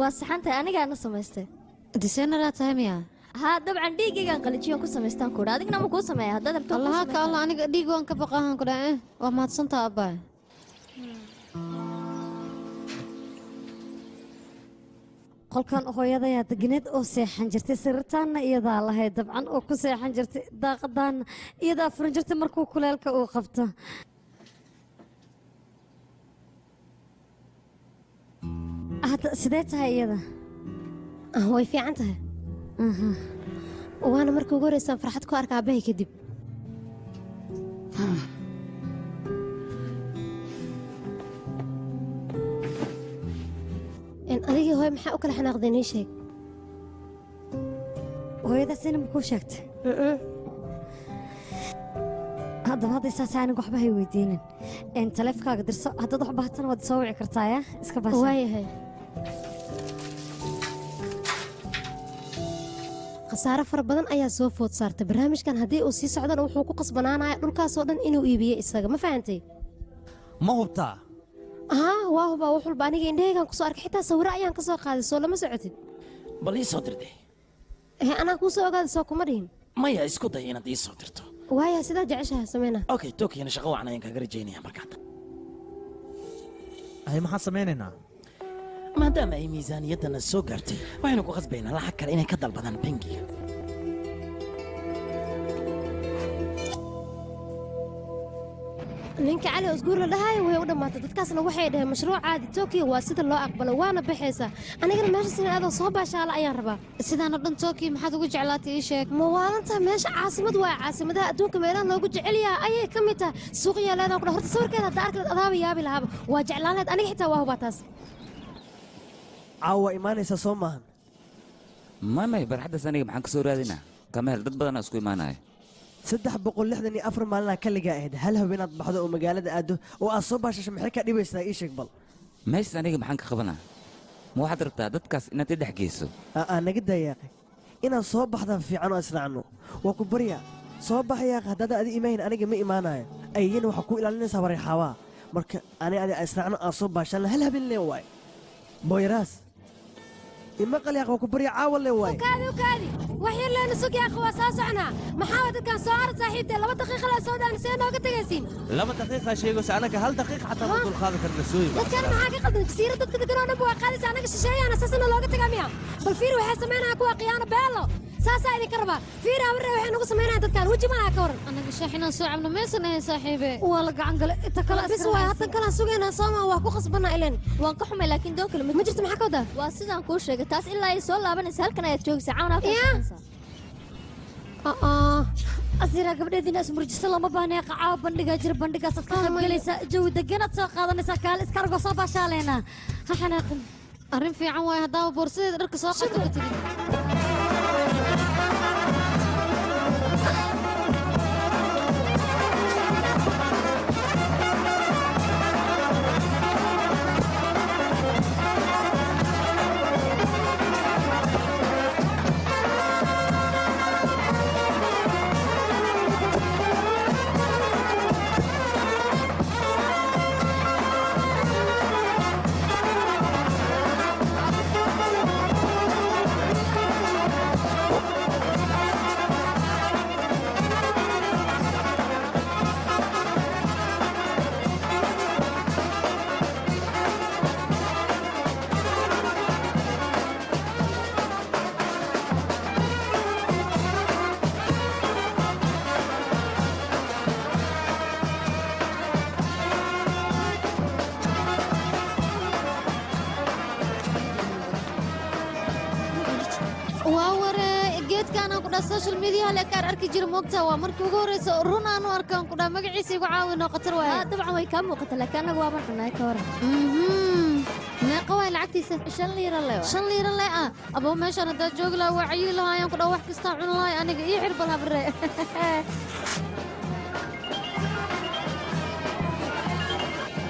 waa saxantahay anigaana samaystay diseenaraa tahay miya haa dabcan dhiigaygaan qalijiyan ku samaystaan kuudha adigna ma kuu sameeya haddaad rabto allaha ka allah aniga dhiig waan ka baqahan ku dhace waa mahadsantaa abbaa qolkan hooyadayaa deganeed oo seexan jirtay sariirtaanna iyadaa lahayd dabcan oo ku seexan jirtay daaqadaanna iyadaa furan jirtay markuu kuleelka uu qabto hadda sidee tahay iyada way fiican tahay waana markii ugu horeysaan farxad ku arka aabbahay kadib adigii hooy maxaa u kala xanaaqday nii sheeg hooyadaasina makuu sheegtay haddaba hadday saas aniga waxba hay weydiinin taleefkaaga dirso haddaad wax bahatana waad soo wici kartaa ya iska baasha waayahay khasaare fara badan ayaa soo food saartay barnaamijkan haddii uu sii socdana wuxuu ku qasbanaanaya dhulkaasoo dhan inuu iibiyo isaga ma fahantay ma hubtaa waa hubaa wax walba aniga indhahaygaan kusoo arkay xitaa sawiro ayaan ka soo qaaday soo lama socotid bal ii soo dirde anaa kuu soo ogaaday soo kuma dhihin maya isku day inaad ii soo dirto waaya sidaa jeceshaha sameyna okay tokiyana shaqo wacan ayaan kaaga rajaynaya markaad maxaan samaynaynaa maadaama ay miisaaniyaddana soo gaartay waxaynu ku qasbaynaa lacag kale inay ka dalbadaan bangiga ninka cali osguur la dhahayo way u dhammaatay dadkaasna waxay dhaheen mashruucaadi tokiyo waa sida loo aqbalo waana baxaysaa anigana meesha sina aadoo soo baashaala ayaan rabaa sidaanoo dhan tokiyo maxaad ugu jeclaatay ii sheeg ma waalantaa meesha caasimad waa caasimadaha adduunka meelaha loogu jecel yaha ayay ka mid tahay suuqiyaa leedaan kudha horta sawirkeeda haddaa arki leed adaaba yaabi lahaaba waa jeclaan leed aniga xitaa waa hubaa taas caawa imaanaysaa soo maahan mamay barxaddaas aniga maxaan ka soo raadinaa kameel dad badanaa isku imaanaya 364 maalina kaligaa ahayd hal haweenaad baxdo oo magaalada aado oo aad soo baashasho maxay ka dhibaysaa ii sheeg bal meeshas aniga maxaan ka qabanaa ma waxaad rabtaa dadkaas inaad i dhex geyso naga daayaaqay inaad soo baxdaan fiican oo israacno waa ku baryaa soo baxayaaq haddaad adi imahayn aniga ma imaanayo ayayana waxaa ku ilaalinaysaa bareexaawaa marka ani israacno aan soo baashaan hal habeen leen waay booyaraas ima qalyaaq waa ku barya caawa leen waay وكادي وحير لنا سوق يا أخوة ساسعنا محاولة كان صار صاحبتي لما دقيقة لا سودان سينا وقت جالسين لما دقيقة شيء بس أنا كهل دقيقة حتى بطل خاذ كرنا سوي كان معاك قد كثير تذكر أنا أبوه قال أنا كشيء أنا أساسا لو قلت جميع بالفير وحس منا أكو قيانا بالله ساسا إذا كربا فير أمر وحنا قص منا تذكر وجه ما أكور أنا كشحنا سوي عمنا ما يصير صاحبي والله قعنقل تكلا بس هو حتى كلا سوقنا صوما وأكو خصبنا إلين وانكحهم لكن دوك ما جرت معك وده واسيدان كل شيء تاس إلا يسول لابن سهل كنا يتجوز ساعة أصير قبل دي ناس مرجس الله ما باني قاعة بندقة جرب بندقة صدقها جلسة جو دقنة ساق هذا نساق قال إسكار قصابة شالينا حنا أرين في عواي هذا وبورسي ركز واقع السوشيال ميديا هلا كان أركي جير موقتها ومركي وجورس رونا أنا أركان كنا مقعيسي وعاون وقتر ويا طبعا وي كم وقت لكن أنا وابن حنا كورة ما قوي العكتي شن ليرة لا شن ليرة لا أبو ماشي أنا دا جوج لا وعي لها يوم كنا واحد كستان لا أنا يحرب لها بالرأي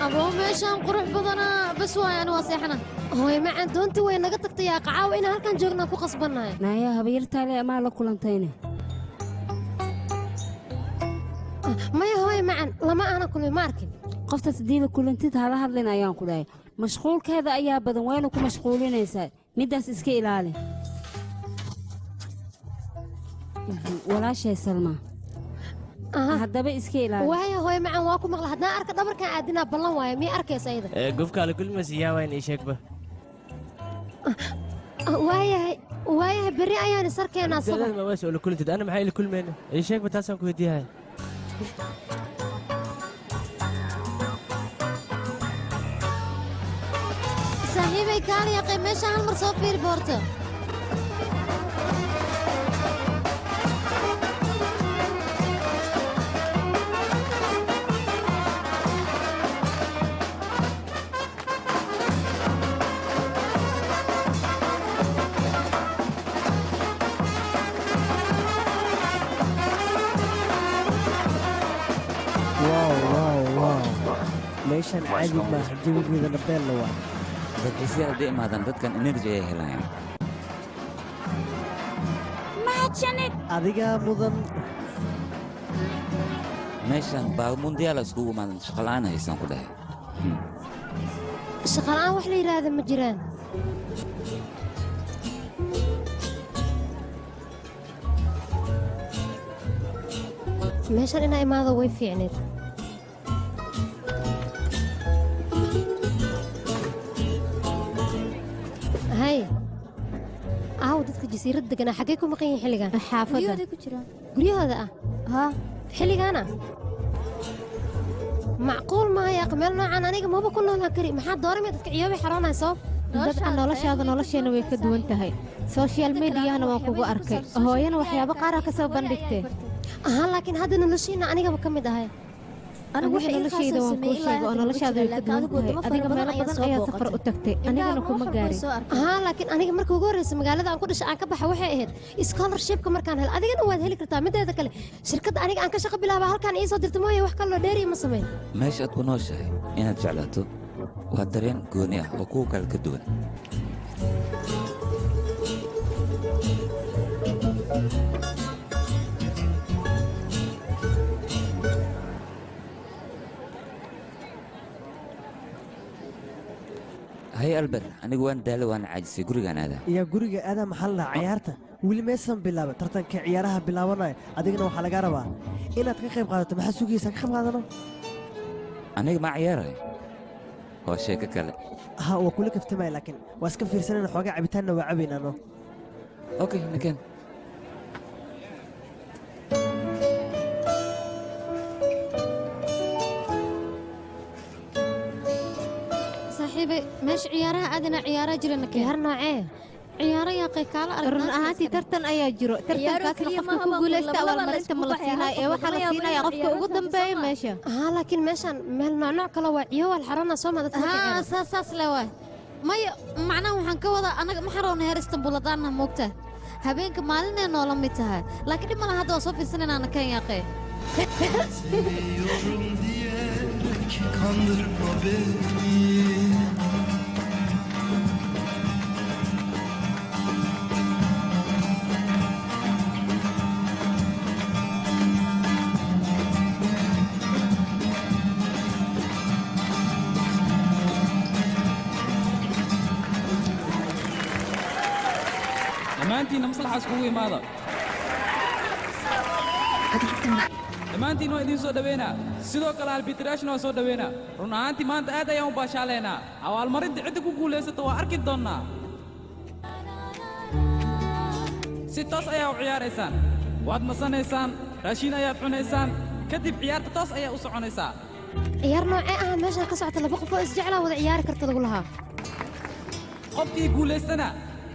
أبو ماشي قروح بدنا بس ويا أنا وصيحنا هوي ما عندونتي وين نقطك طياق عاوين هلكان جوجنا كو قصبنا نايا هبيرتا لي ما لا كلنتين ما هوي معن لما أنا كل ماركن قفت تدين كلنتي هذا هذلنا أيام كلاي مشغول كذا أيام بدن وينكم مشغولين يسا مدرس إسكي إلالي ولا شيء سلمى هذا بإسكي إلالي وهي هوي معن واكو مغلا هدنا أركض دبر كان عادنا بلان وايا مي أركي سيدة قفك على كل مسيا وين إيشك به وهي بري أيان سركي أنا صبح ما واسع لكل تد أنا معي لكل من إيشك بتاسم كوديها صاحبي كان يا قيمش على المرصوف في البورتو meeshan caadi ma jawigeeda nabeel la waa dadkiisi hadday imaadaan dadkan energy ay helayaan mahadsanid adigaa mudan meeshan baa mundiyaal iskugu imaadan shaqalaan haysan ku dhahay shaqalaan wax la yiraahdo ma jiraan meeshan inaa imaado way fiicneed هاي dadka jasiirada deganaa xagee ku maqan yihiin xilligan xaafadda ku jiraan guryahooda ها xilligaana macquul maaha yaa meel noocan aniga maba ku noolaan kari maxaa doorame dadka ciyoobay xaroonayso dabcan noloshaada nolosheena way ka duwan tahay social mediahana waan kugu arkay hooyana waxyaabo qaar ka soo bandhigtay laakiin hadda noloshiina anigaba ka mid ahay anigu noloshayda waan kuu sheegay oo noloshaada way ka duwan tahay adiga meelo badan ayaa safar u tagtay anigana kuma gaarin laakiin aniga markii ugu horreysay magaalada aan ku dhashay aan ka baxa waxay ahayd scholarshipka markaan helo adigana waad heli kartaa mideeda kale shirkadda aniga aan ka shaqo bilaaba halkaan ii soo dirta mooye wax kaloo dheeriya ma samayn meesha aad ku nooshahay inaad jeclaato waa dareen gooni ah oo kuwa kale ka duwan alber anigu waan daalo waan caajisay gurigaan aadaa yaa guriga aadaa maxaa la dhahaa ciyaarta weli maysan bilaabin tartanka ciyaaraha bilaabanaya adigana waxaa lagaa rabaa inaad ka qayb qaadato maxaa sugaysaa ka qayb qaadano aniga ma ciyaarayo waa sheeko kale ha waa kula kaftamaya laakiin waa iska fiirsanayna xoogaa cabitaanna waa cabaynano okay nakeen saaxiibay meesha ciyaaraha aadana ciyaaraa jirana ciyaar noocee ciyaaro yaaqay kaala arag run ahaantii tartan ayaa jiro tartankaasna qofka ku guulaysta abaalmarinta ma la siinaayo ee waxaa la siinayaa qofka ugu dambeeya meesha haa laakiin meeshaan meel noocnooc kale waa ciyo wal xarana soo ma dadka haa saas le waay maya macnaha waxaan ka wadaa anaga ma xaroona heer istanbul haddaana moogta habeenka maalinay noola mid tahay laakiin dhib malaha hadda waa soo fiirsanaynaana kan yaaqee kandırma beni dhammaantiinna maslaxaas kugu imaada dhammaantiin waa idiin soo dhaweynaa sidoo kale albitraashna waa soo dhaweynaa run ahaantii maanta aad ayaan u baashaalaynaa abaalmarinta cidda ku guulaysata waa arki doonnaa si toos ayaa u ciyaaraysaan waad nasanaysaan raashiin ayaad cunaysaan kadib ciyaarta toos ayaa u soconaysaa ciyaar noocee ah meeshaan ka socota laba qof oo isjeclaa wada ciyaari karta lagu lahaa qofkii guulaystana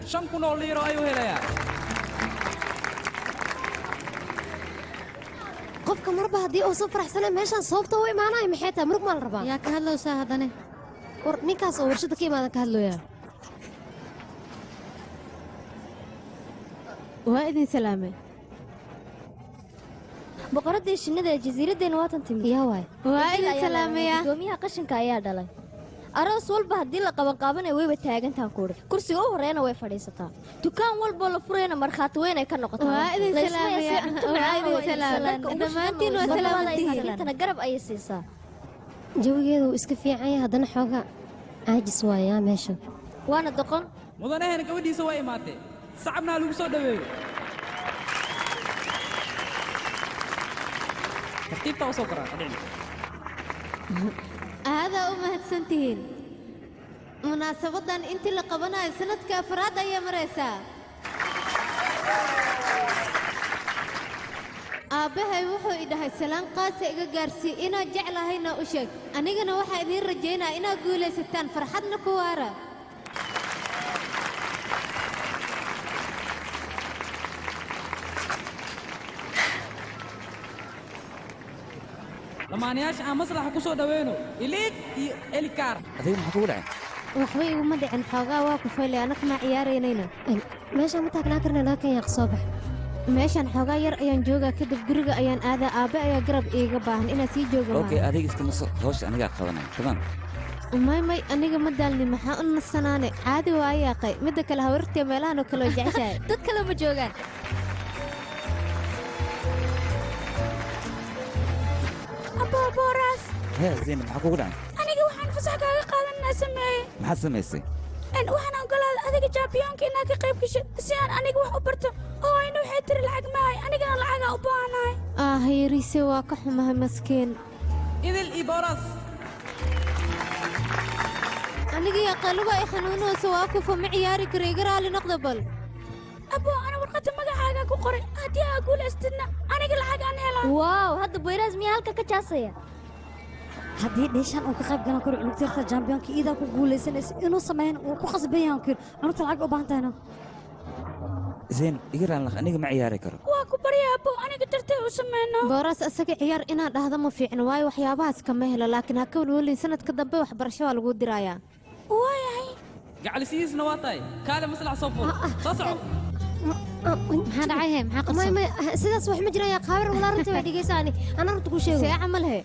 5,000 oo liiro ayuu helayaa qofka marba haddii uu soo faraxsanay meeshaan sababta u imaanayo maxay tahay murug maa la rabaa yaa ka hadlowsaa haddane war ninkaas oo warshada ka imaadan ka hadlooyaa waa idin salaamay boqoradii shinnida ee jasiiraddeena waatan timid yaa waay waa idin salaamaya gudoomiyaha qashinka ayaa dhalay aroos walba haddii la qabanqaabanaya wayba taagantaan kuuri kursiga u horreeyana way fadhiisataa dukaan walboo la furayana markhaati weyn ay ka noqotaa waa idin salaamaya waa idin salaamay dhammaantiin waa salaamantihiin garab ayay siisaa jawigeedu wuu iska fiican yahay haddana xoogaa caajis waayaa meesha waana doqon mudanahena gabadhiisa waa imaatee sacabnaa lagu soo dhaweeyo tartiibtaa u soo koraa aadaa u mahadsantihiin munaasabaddan intii la qabanayo sanadka afraad ayaa maraysaa aabbahay wuxuu i dhahay salaan qaasa iga gaarsii inaad jeclahayna u sheeg anigana waxaa idiin rajaynaa inaad guulaysataan farxadna ku waara dhammaanayaasha aan maslaxa ku soo dhaweyno iliid iyo elikaar adiga maxaa kugu dhacay waxba iguma dhicin xoogaa waa ku faylay annaga maa ciyaaraynayna meeshaan ma taagnaa karna laga kan yaaq soo bax meeshaan xoogaa yar ayaan joogaa kadib guriga ayaan aadaa aabbe ayaa garab iiga baahan inaad sii jooga okay adiga iska naso hawsha anigaa qabanaya tamam may aniga ma daalni maxaa u nasanaane caadi waa yaaqay midda kale hawartiya meelahan oo kale oo jeceshahay dad kale ma joogaan abooboraas hee zaynab maxaa kugu dhacay aniga waxaan fasax kaaga qaadanaa sameeye maxaad samaysay waxaan ogolaaday adiga jaabiyoonka inaad ka qayb gasho si aan aniga wax u barto oo ayna waxay tiri lacag maahay anigana lacagaa u baahanahay yariise waa ka xumahay maskeen idil iyo booraas aniga yaqaaluba ay xanuunayso waa kufa ma ciyaari karo iga raali noqda bal aboo ana warqadda magacaaga ku qoray haddii aa guulaystidna aniga lacagaan helaa waaw hadda boyraas miyaa halka ka jaasaya haddii dheeshaan uu ka qayb galan karo cunugtirta jambiyonka iidaa ku guulaysanaysa inuu sameyn uu ku qasban yahan kir cunugta lacag u baahan tahayna zayn iga raalnaq aniga ma ciyaari karo waa ku barya abo aniga dartay u sameyno booraas asaga ciyaar inaad dhahda ma fiicno waayo waxyaabahaas kama helo laakiin ha ka welwelin sanadka dambe waxbarasho waa lagu dirayaa waayahay gacalisihiisna waa tahay kaale maslax soo fuul soo soco maxaa dhacay he maxaa qabsan sidaas wax ma jiraan yaa qaabir walaa runta way dhigaysaani ana runta ku sheego see camal he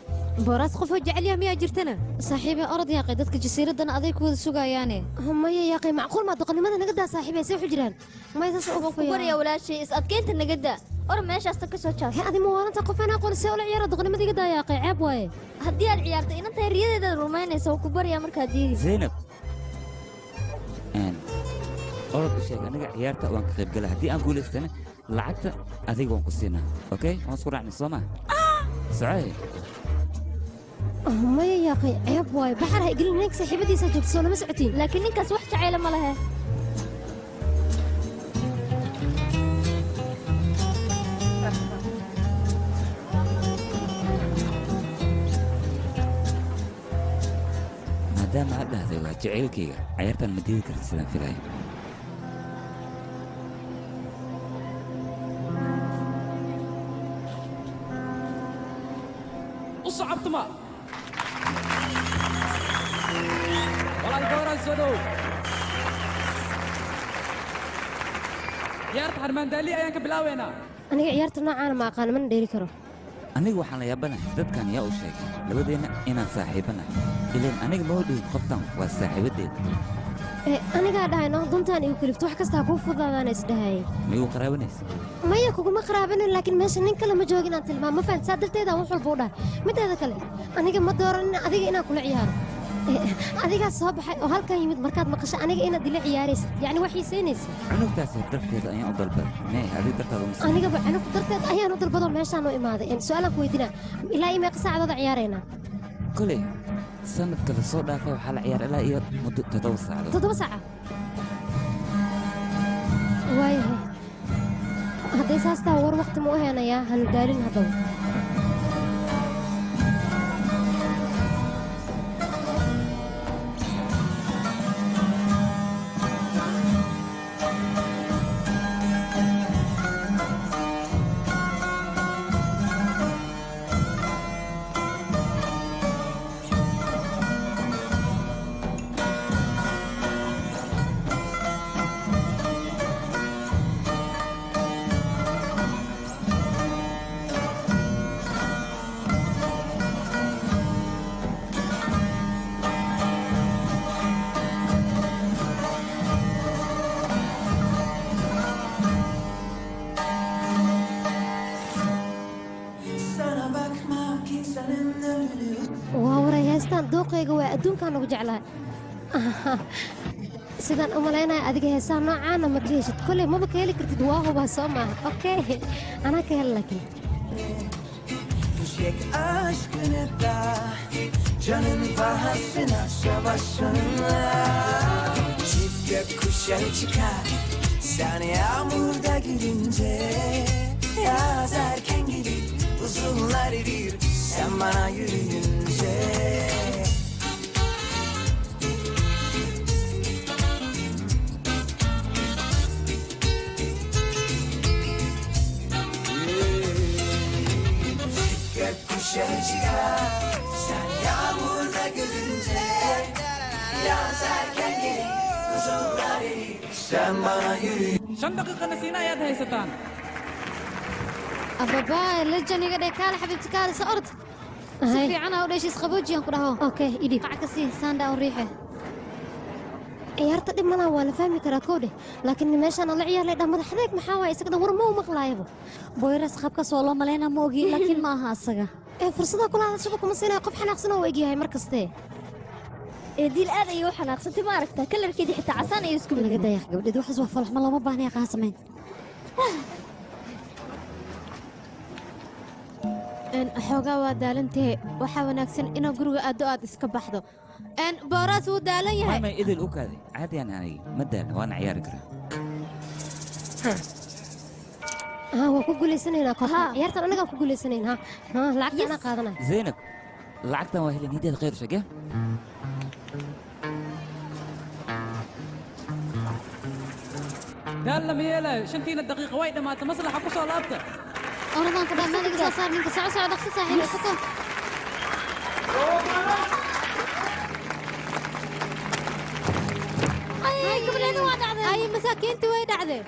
booraas qof oo jecel yahay miyaa jirtana saaxiibay orod yaaqay dadka jasiiradana aday ku wada sugayaane maya yaaqay macquul maa doqonnimada naga daa saaxiibay see waxu jiraan maya saas ugu ku baryaa walaashay is adkeynta naga daa or meeshaasta ka soo jaas adi ma waaranta qof aan aqoon see ula ciyaara doqonnimada iga daa yaaqay ceeb waaye haddii aad ciyaarto inantahay riyadeeda rumaynaysa ku baryaa markaad diidi zaynab orod u sheeg aniga ciyaarta waan ka qayb galaa haddii aan guulaystana lacagta adiga waan ku siinaa okay waan isku raacnay soo maa socay maya yaaqay ceeb waayo baxar ha igelin ninka saaxiibadiisa joogto soo lama socotiin laakiin ninkaas wax jacayla ma lehe maadaama aad dhahday waa jacaylkayga ciyaartan ma diidi karta sidaan filaya u socobtuma walaal gooraa soo dhow ciyaarta harmaandaali ayaan ka bilaabaynaa aniga ciyaarta noocaana ma aqaan mana dheeri karo aniga waxaan la yaabanahay dadkan yaa u sheegay labadeenna inaan saaxiibanahay ileen aniga ma hodhihin qoftan waa saaxiibadeeda anigaa dhahay no duntaan igu kalifto wax kastaa kuu fudaadaana isdhahayay ma igu qaraabanaysa maya kuguma qaraabanin laakiin meesha nin kale ma joogin aan tilmaam ma fahan saa darteedaan wax walba u dhahay mideeda kale aniga ma dooranin adiga inaan kula ciyaaro adigaa soo baxay oo halkan yimid markaad maqasho aniga inaad ila ciyaaraysid yacni waa xiisaynaysa cunugtaasi darteeda ayaan u dalbaday nee adiga dartaada uma anigaba cunug darteed ayaan u dalbadoo meeshaan u imaaday su-aalaan ku weydinaa ilaa iyo meeqa saacadooda ciyaaraynaa koley sanadka la soo dhaafay waxaa la ciyaar ilaa iyo muddo 7 saacadood 7 saaca waayahay hadday saas taha war waqti ma u heenayaa han daalin haddaba dooqayga waa adduunkaan ugu jeclahay sidaan u malaynaya adiga heesaa noocaana ma ka heshid koley maba ka heli kartid waa hubaa soo maaha okay anaa ka hel laakiin canın pahasına savaşınla çift gökkuşağı çıkar sen yağmurda gülünce yaz erken gelir uzunlar erir sen bana yürüyünce gökkuşağı çıkar sen yağmurda gülünce yaz erken gelir uzunlar erir sen bana yürüyünce 5 daqiiqana siina ayaad haysataan ababa lajaniga dhekaal xabibti kaal socod si fiican oo dheeshis qaboojiyan ku dhaho okay idib qac ka sii saanda oo riixe ciyaarta dhimana waa la fahmi karaa koodhe laakiin meeshaan la ciyaar leedahay madaxdeeg maxaa waay isaga war ma u maqlaayaba boyras qabka soo loo maleynaa ma ogi laakiin ma aha asaga fursada kula hadashaba kuma siinaya qof xanaaqsan oo egyahay mar kaste diil aad ayay u xanaaqsantay ma aragtaa kalarkeedii xitaa casaan ayay isku laga dayax gabdheed waxaas waa falxma looma baahnaya qaha samayn xoogaa waa daalantee waxaa wanaagsan inaa guriga aaddo aad iska baxdo booraas wuu daalan yahay may idil u kaaday caadiyaan aniga ma daalna waana ciyaari karaa waa ku guulaysanaynaa kooxda ciyaartan annagaa ku guulaysanaynaa lacagta anaa qaadanaya zaynab lacagtan waa helin hideeda khayr sheege daal lama yeelayo 5 daqiiqo way dhammaatay maslaxa ku soo laabta oradan ku dhammaan iga soo saar ninka soco dhaqsi saaxiib soko ay gabadheena waa dhacday ay masaakiintii way dhacday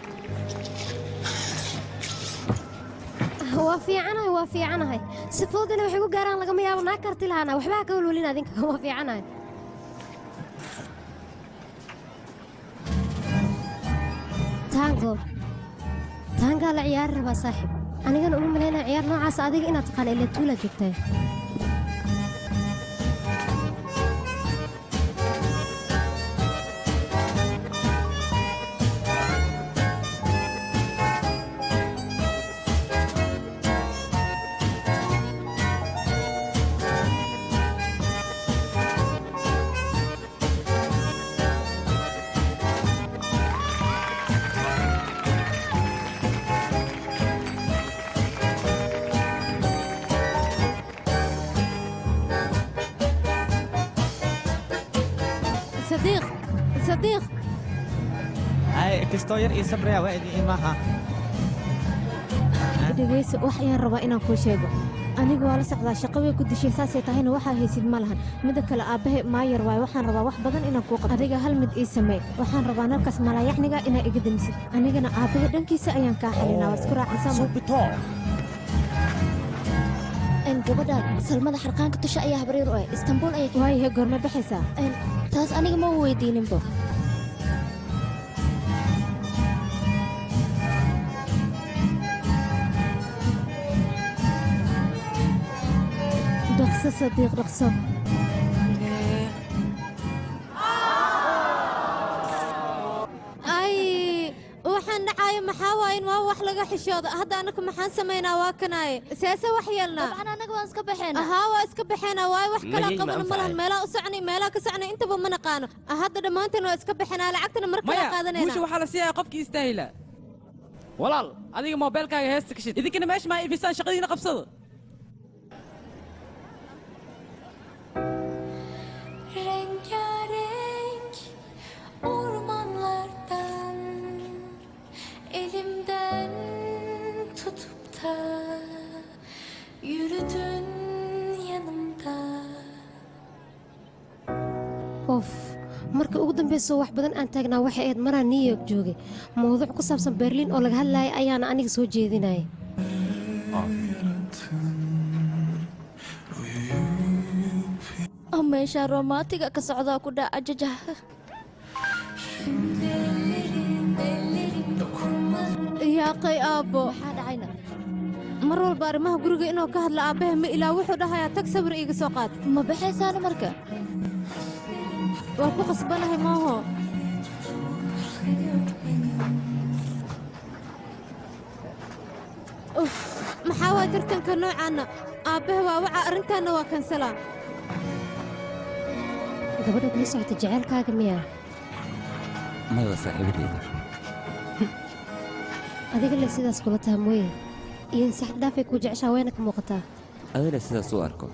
waa fiicanahay si fududina waxay ku gaaraan lagama yaabo naa karti lahaana waxba ha ka walwalin adinka waa fiicanahay taangaa la ciyaari rabaa saaxiib anigana uma malaynaya ciyaar noocaas adiga inaad taqaan ilaa tuula joogtay صديق صديق هاي كستوير إيه صبري وادي إيه معها dhegeyso wax ayaan rabaa inaan kuu sheego aniga waa la socdaa shaqo way ku dishay saasay tahayna waxaa haysid ma lahan midda kale aabbahe maayar waaye waxaan rabaa wax badan inaan kuu qabto adiga hal mid ii samee waxaan rabaa nalkaas malaayacniga inaa iga damisid anigana aabbahe dhankiisa ayaan kaa xalinaa waa isku raacaysaa gabadhaan salmada xarqaanka tusha ayaa habriir u ah istanbul ayay waayahe goorma baxaysaa taas aniga ma weydiininbo dhaqso sadiiq dhaqso ay waxaan dhacaayo maxaa waayin waa wax laga xishooda hadda anaka maxaan samaynaa waa kanaaye seese wax yeelnaa dabcan anaga waan iska baxeynaa ahaa waa iska baxeynaa waayo wax kalaa qabano ma lahan meelaha u socnay meelaha ka socnay intaba ma naqaano hadda dhammaanteen waa iska baxeynaa lacagtana mar kala qaadanayna guusha waxaa la siiyaa qofkii istaahila walaal adiga moobeelkaaga heesta ka shid idinkana meesha maa ifisaan shaqadiina qabsada Rengarenk ormanlardan elimden tutup da yürüdün yanımda. of marka ugu dambayso wax badan aan taagnaa waxay ahayd maraan New York joogay mowduuc ku saabsan Berlin oo laga hadlayay ayaana aniga soo jeedinayay meesha romantiga ka socdaa ku dhaca jajah yaaqay aabbo maxaa dhacayna mar walba arrimaha guriga inuu ka hadla aabbahe ma ilaa wuxuu dhahayaa tag sawir iiga soo qaad ma baxaysaana marka waa ku qasbanahay maaho uf maxaa waa tartanka noocaana aabbahe waa waca arrintaanna waa kansalaa gabadha kula socota jaceylkaaga miyaa maya waa saaxiibadeeda adiga le sidaas kula taha mooye iyo in sax dhaafay kuu jeceshaa wayna ka muuqataa adile sidaas u arko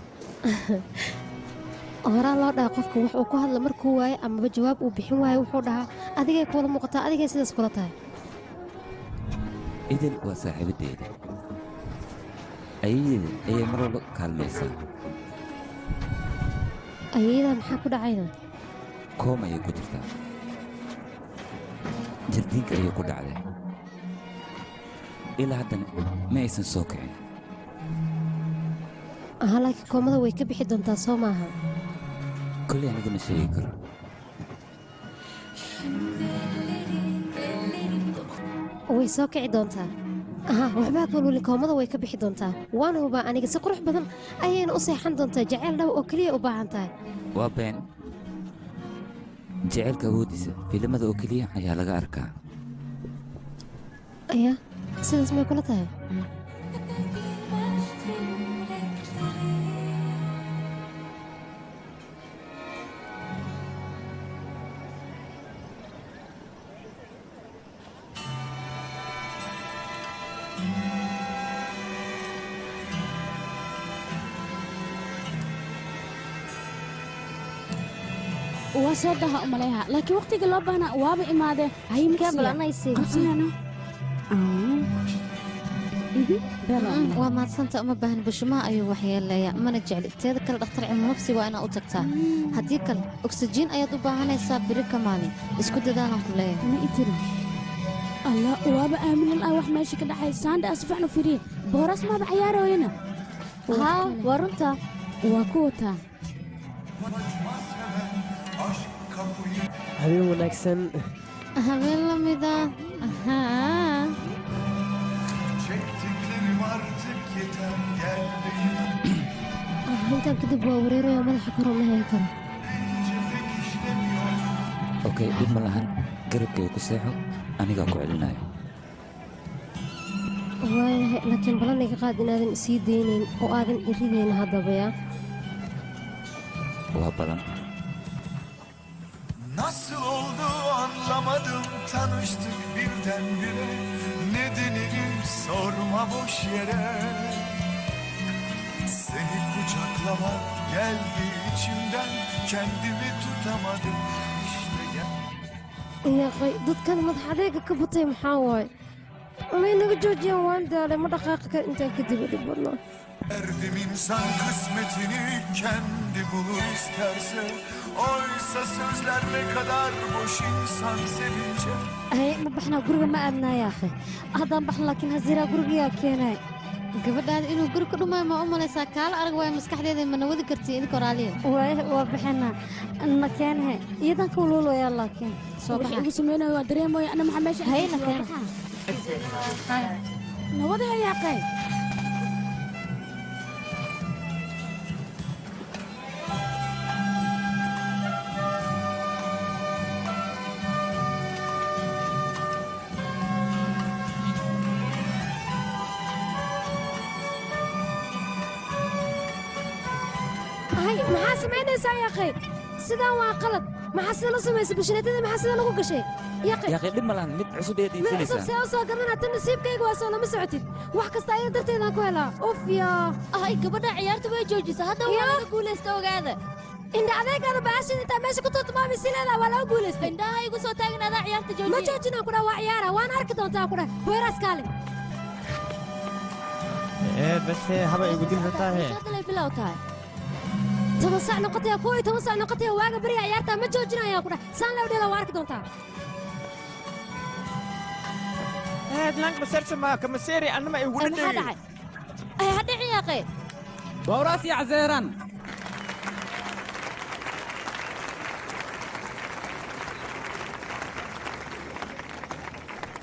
horaa loo dhaha qofka wax uu ku hadla markuu waaye amaba jawaab uu bixin waaye wuxuu dhahaa adigay kuula muuqataa adigay sidaas kula tahay idil waa saaxiibadeeda ayadeeda ayay mar walba kaalmaysaa ayadaa maxaa ku dhacayna koom ayay ku jirtaa jardiinka ayay ku dhacday ilaa haddana ma aysan soo kicin aha laakiin koomada way ka bixi doontaa soo maaha kolley anigu ma sheegi karo way soo kici doontaa aha waxbaa kalweli koomada way ka bixi doontaa waana hubaa aniga si qurux badan ayayna u seexan doontaa jaceyl dhab oo keliya u baahan tahay waa been jaceylka awooddiisa filimada oo keliya ayaa laga arkaa ayaa sidaas may kula tahay waa soo daha u maleeha laakiin waqtiga loo baahnaa waaba imaadee waa maadsanta uma baahan bushumaha ayuu waxyeeleeyaa mana jecli teeda kale dhakhtar cilmi nafsi waa inaad u tagtaa haddii kale oksijiin ayaad u baahanaysaa biri ka maalin isku dadaalan ku leeyahay allah waaba aaminan ah wax meesha ka dhacay saanda asfaxnu firiye booras maaba cayaarooyana haa waa runta waa ku wataa habeen wanaagsan habeen la mida intaan kadib waa wareeraya madaxa karo ma hayn karo okey dhib ma lahan garabkay ku seexo anigaa ku celinayo waayahay laakiin balan iga qaad inaadan isii daynayn oo aadan iridayn haddabaya waa balan Nasıl oldu anlamadım tanıştık birdenbire Nedenini sorma boş yere Seni kucaklamak geldi içimden Kendimi tutamadım yaqay dadkan madax adeega ka batay maxaa waaye may naga joojiyaan waan daalay ma dhaqaaqi kar intaan kadib dhib badnaa Derdim insan kısmetini kendi bulur isterse Oysa sözler ne kadar boş insan sevince هاي ما بحنا قرقة ما أبنا يا أخي هذا بحنا لكن هزيرة قرقة يا كينا gabadhaada inuu guri ku dhumayo ma u malaysaa kaala arag waaya maskaxdeeda ma nawadi kartii idinka oraaliya وبحنا المكان هاي يدان كولولو يا لكن waxay ugu sameynaya waa dareemaya ana maxaa meesha هاينا كان nabadaha yaaqay هاي maxaa samaynaysaa yaqay sidaan waa qalad maxaa sida la samaysay bulshadeedada maxaa sida lagu gashay yaqay yaqay dhib ma lahan mid cusub ayaad mid cusub iibsanaysaa see u soo garanaa tan nasiibkayga waa soo lama socotid wax kasta ayada darteedaan ku helaa uf yaa ay gabadha ciyaarta way joojisa hadda waa laga guulaysta ogaada indha adeegaada baashid intaa meesha ku tuutmaami si leedaa waa laga guulaystay indhaha igu soo taagin adaa ciyaarta joojiya ma joojinaan ku dhaa waa ciyaara waan arki doontaa ku dhah weeraas kaale بس هبا يقول لي تاهي hadalay bilow tahay 10 saac noqotay 10 saac noqotay waaga bariga ciyaarta ma joojinayaan ku dhah saan loo dheela waa arki doontaa لانك مسيرش ما كمسيري انا ما يقول maxaa dhacay ay hadhi ciyaaqay وراس يا عزيران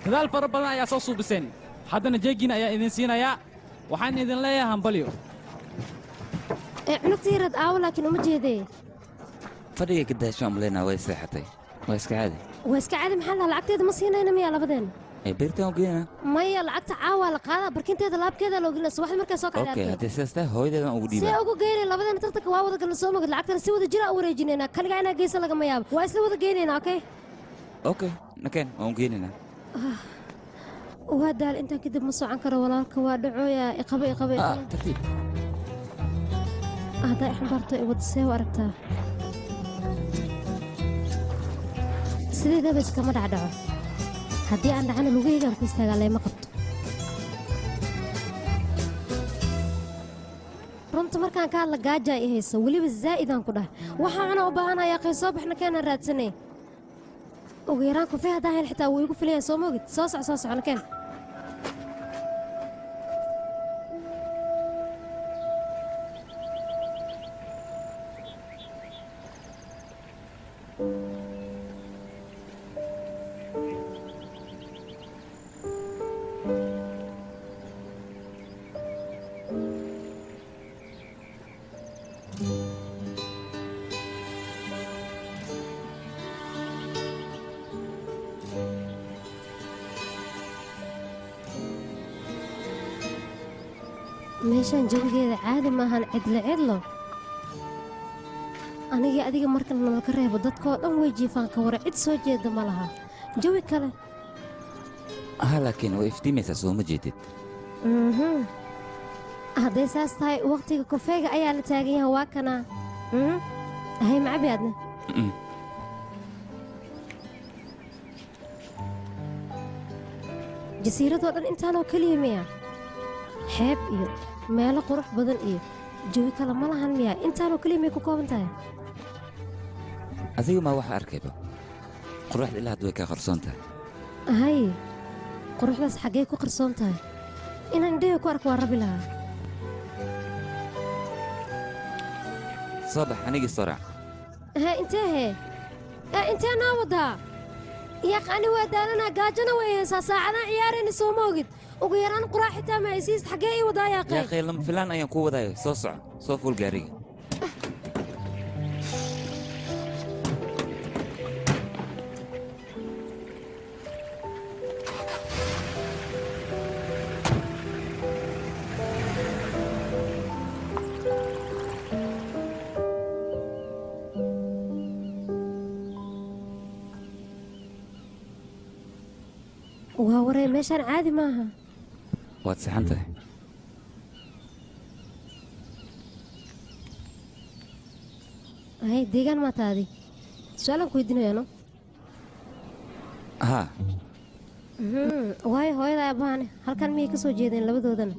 dadaal fara badan ayaa soo suubiseen haddana jeegin ayaa idin siinayaa waxaan idin leeyahay hambalyo cunugta yarad aawo laakiin uma jeedee fadhiga ka daasho amleena way seexatay waa iska caadi waa iska caadi maxaa lahaa lacagteeda ma siinayna miyaa labadeen ee beertaan u geynaa maya lacagta caawa la qaadaa barkinteeda laabkeeda loo gelina subaxdii markay soo kacday okay haddii sidaas tahay hooyadeedan ugu see dhiibaa ugu geynay labadeena tartanka waa wada galna soo mogid lacagtana si wada jira u wareejinaynaa kaligaa inaa geysa lagama yaabo waa isla wada geynaynaa okay okay nakeen waan u geynaynaa waa daal intaan kadib ma socon karo walaalka waa dhacooya iqaba tartiib haddaa ixambaarto i wada see u aragtaa sideedaba iskama dhacdhaco haddii aan dhacana lugahaygaan ku istaagaa layma qabto runta markaan ka hadla gaajaa i haysa weliba zaa'idaan ku dhahay waxaa cuna u baahanayaa qay soo baxna keenaan raadsanay ugu yaraan kufee haddaan hel xitaa wuu igu filayaa soo moogid soo socona keen meeshaan jawigeeda caadi maahan cidlo anigii adiga markan nalka reebo dadkoo dhan way jiifaan ka wara cid soo jeeda ma laha jawi kale laakiin way iftiimaysaa soo ma jeedid hadday saas tahay wakhtiga kofeega ayaa la taagan yahay waa kanaa ahay macabi aadna jasiiradoo dhan intaanoo keliya miya xeeb iyo meelo qurux badan iyo jawi kale ma lahan miya intaanoo keliya miyay ku kooban tahay adiga maa waxa arkayba quruxda ilaa hadda way kaa qarsoon tahay ahay quruxdaas xaggee ku qarsoon tahay inaan indhahey ku arko waa rabi lahaa soo bax anigii soo raac intee naa wadaa yaqani waa daalanaa gaajana way haysaa saacadaan ciyaarayna soo ma ogid ugu yaraan quraa xitaa ma haysiist xaggee ii wadaa yaaqay yaaqay lama filaan ayaan kuu wadaayo soo soco soo fuul gaariga waa waree meeshaan caadi maaha waad saxan tahay hay deegaan maa taadi su-aalaan ku weydiinayaano ها waayo hooyada aabahane halkan miyay ka soo jeedeen labadoodana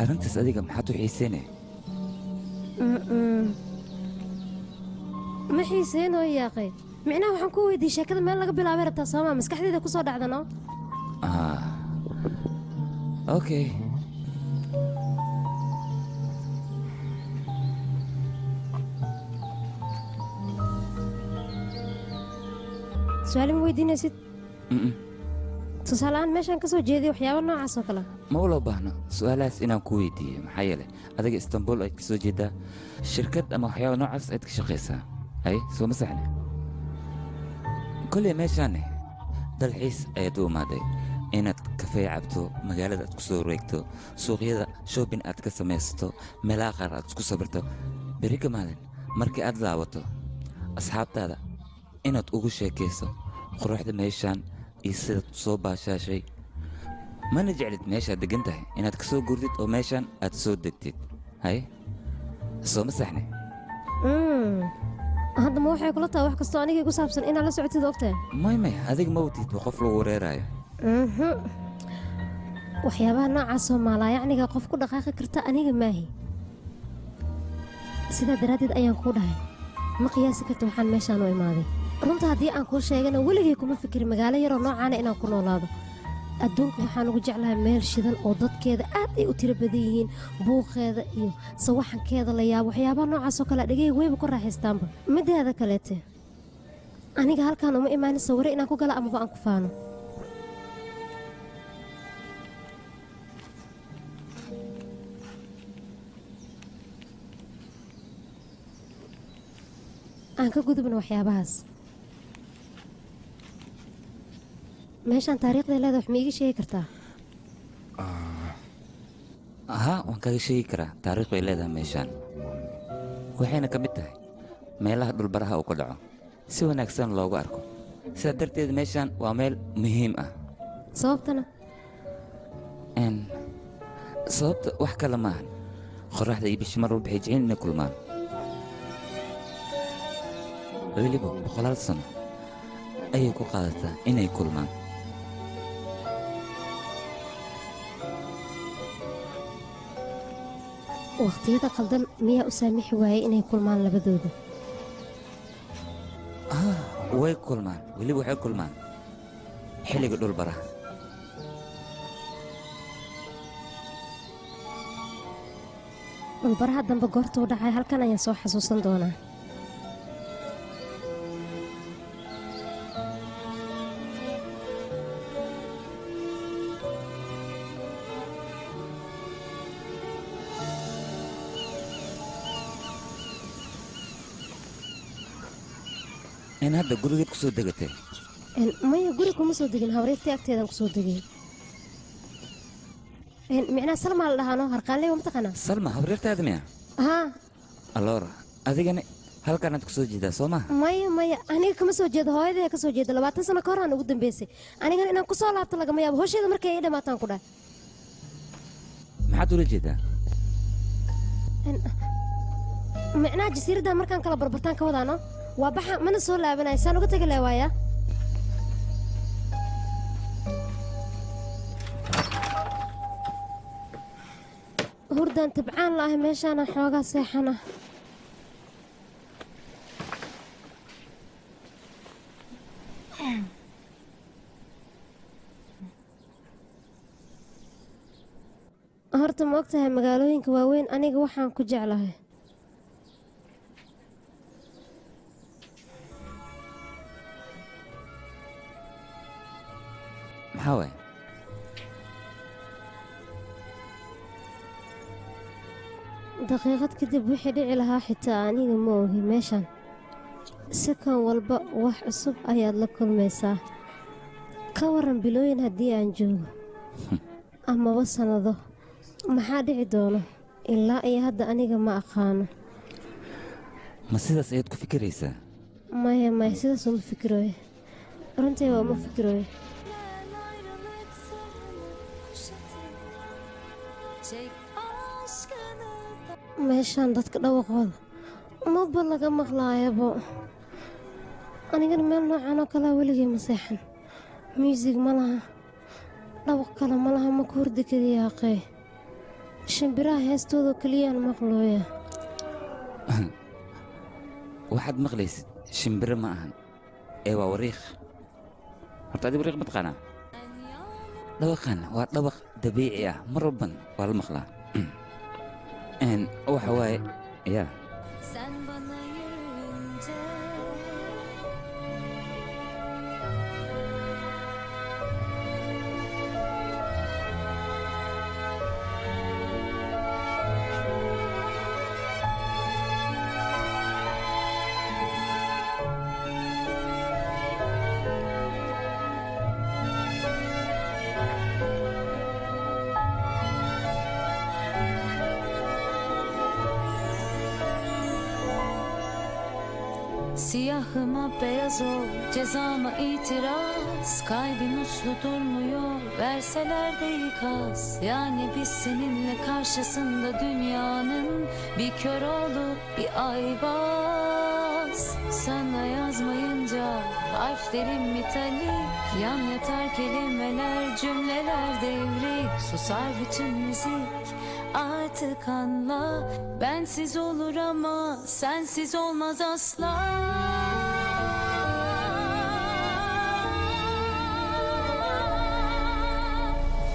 arrintaas adiga maxaad u xiiseene ma xiiseenoo yaaqay micnaha waxaan ku weydiiyey sheekada meel laga bilaabay rabtaa soomaa maskaxdeeda ku soo dhacdano okay su-aal ma weydiinaysid tusaaleaan meeshaan ka soo jeediya waxyaaba noocaas oo kale ma ula baahno su-aalahaas inaan ku weydiiyo maxaa yeelay adiga istanbul ayd ka soo jeedaa shirkad ama waxyaaba noocaas ayd ka shaqaysaa hay soo ma saxne kolley meeshaanne dalxiis ayaad u imaaday inaad kafee cabto magaalada aad ku soo wareegto suuqyada shoobin aad ka samaysato meelaha qaar aad isku sabirto berri ka maalin markii aad laabato asxaabtaada inaad ugu sheekayso quruxda meeshaan iyo sidaad soo baashaashay mana jeclid meeshaad deggan tahay inaad ka soo gurdid oo meeshaan aad soo degtid hay soo ma saxne haddama waxay kula tahay wax kastoo anigii ku saabsan inaad la socotid ogtahay may adiga ma watid waa qof lagu wareeraayo waxyaabaha noocaasoo maalaayacniga qof ku dhaqaaqi karta aniga maahi sidaa daraaddeed ayaan kuu dhahay ma qiyaasi karta waxaan meeshaan u imaaday runta haddii aan kuu sheegana weligay kuma fikirin magaalo yaroo noocaana inaan ku noolaado adduunka waxaan ugu jeclahay meel shidan oo dadkeeda aad ay u tiro badan yihiin buuqeeda iyo sawaxankeeda la yaabo waxyaabaha noocaasoo kale dhegayga weyba ku raaxaystaanba mideeda kaleete aniga halkaan uma imaanin sawiro inaan ku gala amaba aan ku faano aan ka gudubna waxyaabahaas meeshaan taariikhday leeda wax ma iiga sheegi kartaa haa waan kaga sheegi karaa taariikh bay leedahay meeshaan waxayna ka mid tahay meelaha dhulbaraha uu ka dhaco si wanaagsan loogu arko sidaa darteed meeshaan waa meel muhiim ah sababtana sababta wax kale maahan qorraxda iyo bishi mar walba waxay jecel inay kulmaan weliba boqolaal sano ayay ku qaadataa inay kulmaan wakhtiyada qaldan miyaa u saamixi waayey inay kulmaan labadooda way kulmaan weliba waxay kulmaan xilliga dhulbaraha dhulbaraha dambe goortuu dhacay halkan ayaan soo xasuusan doonaa in hadda gurigeed ku soo degatay maya guri kuma soo degin habriirtii agteedaan ku soo degay micnaa salmaa la dhahaano harqaanleyba mataqaanaa salma habriirtaada miya haa aloora adigana halkaanaad ku soo jeedaa soo maha maya aniga kama soo jeedo hooyadee ka soo jeeda 20 sano ka hor aan ugu dambeysay anigana inaan ku soo laabto lagama yaabo hooshayda markay ay dhamaataan ku dhahay maxaad ula jeedaa micnaha jasiiradda markaan kala barbartaan ka wadaano waa baxa mana soo laabanaya saan uga tegi leewaaya hurdaan tabcaan la'ahay meeshaana xoogaa seexana horta ma ogtahay magaalooyinka waaweyn aniga waxaan ku jeclahay maxaa waay daqiiqad kadib wixii dhici lahaa xitaa aniga ma ogi meeshan sakan walba wax cusub ayaad la kulmaysaa ka waran bilooyin haddii aan joogo amaba sannado maxaa dhici doono ilaa iyo hadda aniga ma aqaano ma sidaas ayaad ku fikiraysaa maya sidaas uma fikirooye runtii waa uma fikirooye meeshaan dadka dhawaqooda maba laga maqlaayabo anigana meel noocan oo kalea weligay ma seexan muusig ma laha dhawaq kale ma laha ma ku hurdi keliya aqee shimbiraha heestoodoo keliyaan maqlooya waxaad maqlaysid shimbiro ma ahan ee waa wariiq horta adi wariiq ma taqaanaa dhawaqan waa dhawaq dabiici ah mar walban waa la maqlaa waxa waaye yaa Siyahıma beyaz ol, cezama itiraz. Kalbim uslu durmuyor, verseler de ikaz. Yani biz seninle karşısında dünyanın bir kör olup bir aybaz. Sana yazmayınca harflerim metalik, yan yatar kelimeler, cümleler devrik. Susar bütün müzik, artık anla. Bensiz olur ama sensiz olmaz asla.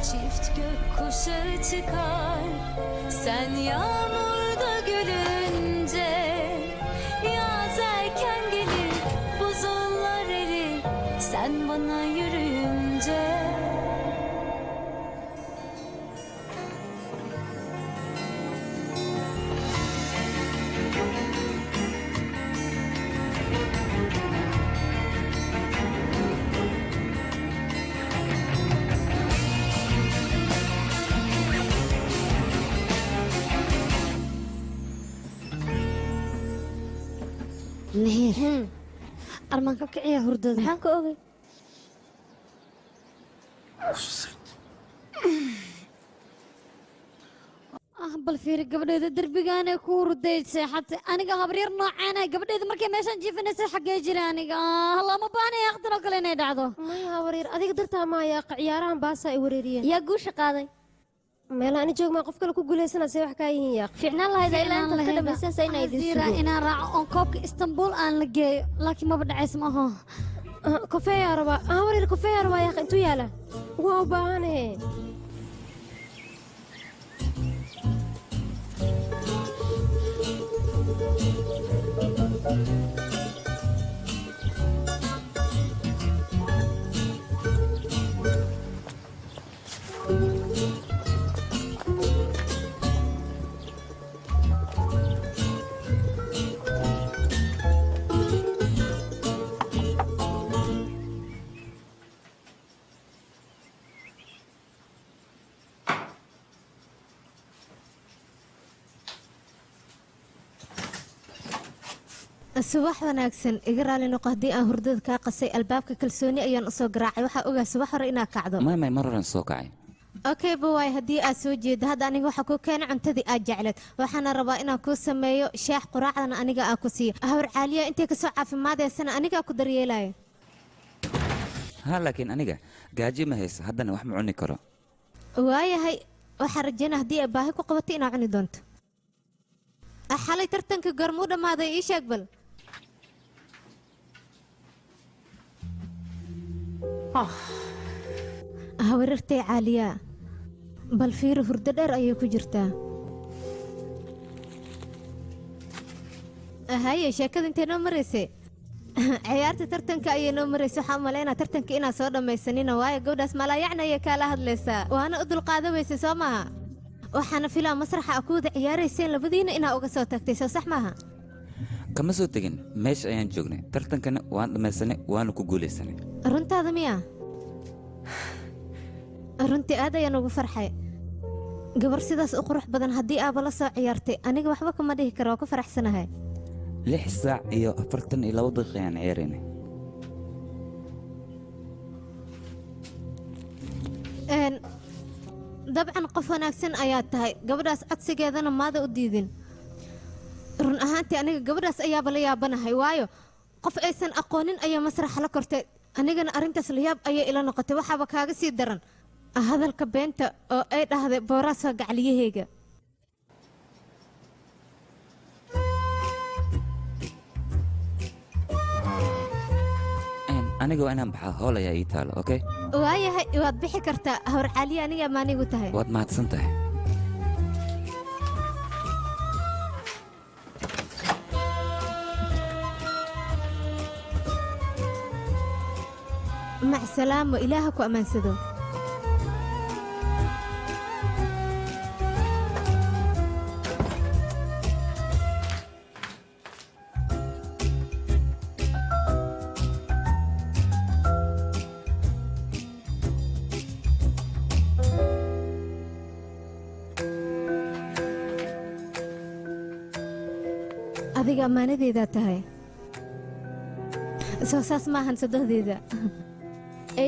Çift gökkuşağı çıkar, sen yağmurda gülünce. Yaz erken gelir, buzullar erir, sen bana yürüyünce. نهير أرمان كبكعية هردود maxaan ka ogay bal fiiri gabadheeda derbigaanay ku hurdaysay xatay aniga habaryar noocaana gabadheeda markay meeshaan jiifinaysay xaggee jira aniga lama baanay aqdan oo kale inay dhacdo maya habaryar adiga dartaa maayaa ciyaarahan baasaa ay wareeriyeen yaa guusha qaaday meel ani joogmaa qof kale ku guulaysanaysa wax kaa yihiin yaaq fiicnaan lahayd ilaa intaad ka dhamaysaysa inay idin Zira sugo inaan raaco oon koobka istanbul aan la geeyo laakiin maba dhacays ma aho kofeeyaa rabaa habaryar kofeeyaa rabaa yaaq intuu yaala waa u baahanahe subax wanaagsan iga raali noqo haddii aan hurdada kaa qasay albaabka kalsooni ayaan u soo garaacay waxaa ogaa subax hore inaad kacdo may mar horan soo kacay okay bawaay haddii aad soo jeeddo hadda aniga waxaa kuu keena cuntadii aad jecleed waxaana rabaa inaan kuu sameeyo shaax quraacdana aniga aan ku siiyo hawr caaliya intay kasoo caafimaadaysana anigaa ku daryeelayo haa laakiin aniga gaaji ma hayso haddana wax ma cuni karo waayahay waxaan rajaynaa haddii ay baahi ku qabato inaad cuni doonto xalay tartanka goormuu dhammaaday ii sheeg bal hawarartay caaliyaa bal fiiro hurdo dheer ayay ku jirtaa haye sheekada intay noo maraysay ciyaarta tartanka ayay noo maraysa waxaa u malaynaa tartanka inaad soo dhammaysanina waayo gabdhaas malaayacna ayay kaala hadlaysaa waana u dulqaada weyse soo maaha waxaana filaa masraxa a ku wada ciyaarayseen labadiina inaa uga soo tagtay soo sax maaha kama soo tegin meesha ayaan joognay tartankana waan dhammaysanay waana ku guulaysanay runtaada miya runtii aad ayaan ugu farxay gabar sidaas u qurux badan haddii aaba la soo ciyaartay aniga waxba kama dhihi karo waa ku faraxsanahay 6 saac iyo 42 daqiiqo ayaan ciyaaraynay dabcan qof wanaagsan ayaad tahay gabadhaas codsigeedana maada u diidin run ahaantii aniga gabadhaas ayaaba la yaabanahay waayo qof aysan aqoonin ayaa masraxa la kortay anigana arrintaas la yaab ayay ila noqotay waxaaba kaaga sii daran hadalka beenta oo ay dhahday booraasa gacliyahayga aniga waa inaan baxaa howl ayaa ii taalo okay waayahay waad bixi kartaa hawr caaliya aniga maanigu tahay waad mahadsan tahay mac salaamo ilaaha ku ammaansado adiga ammaanadeedaa tahay soo saas maahan sadohdeeda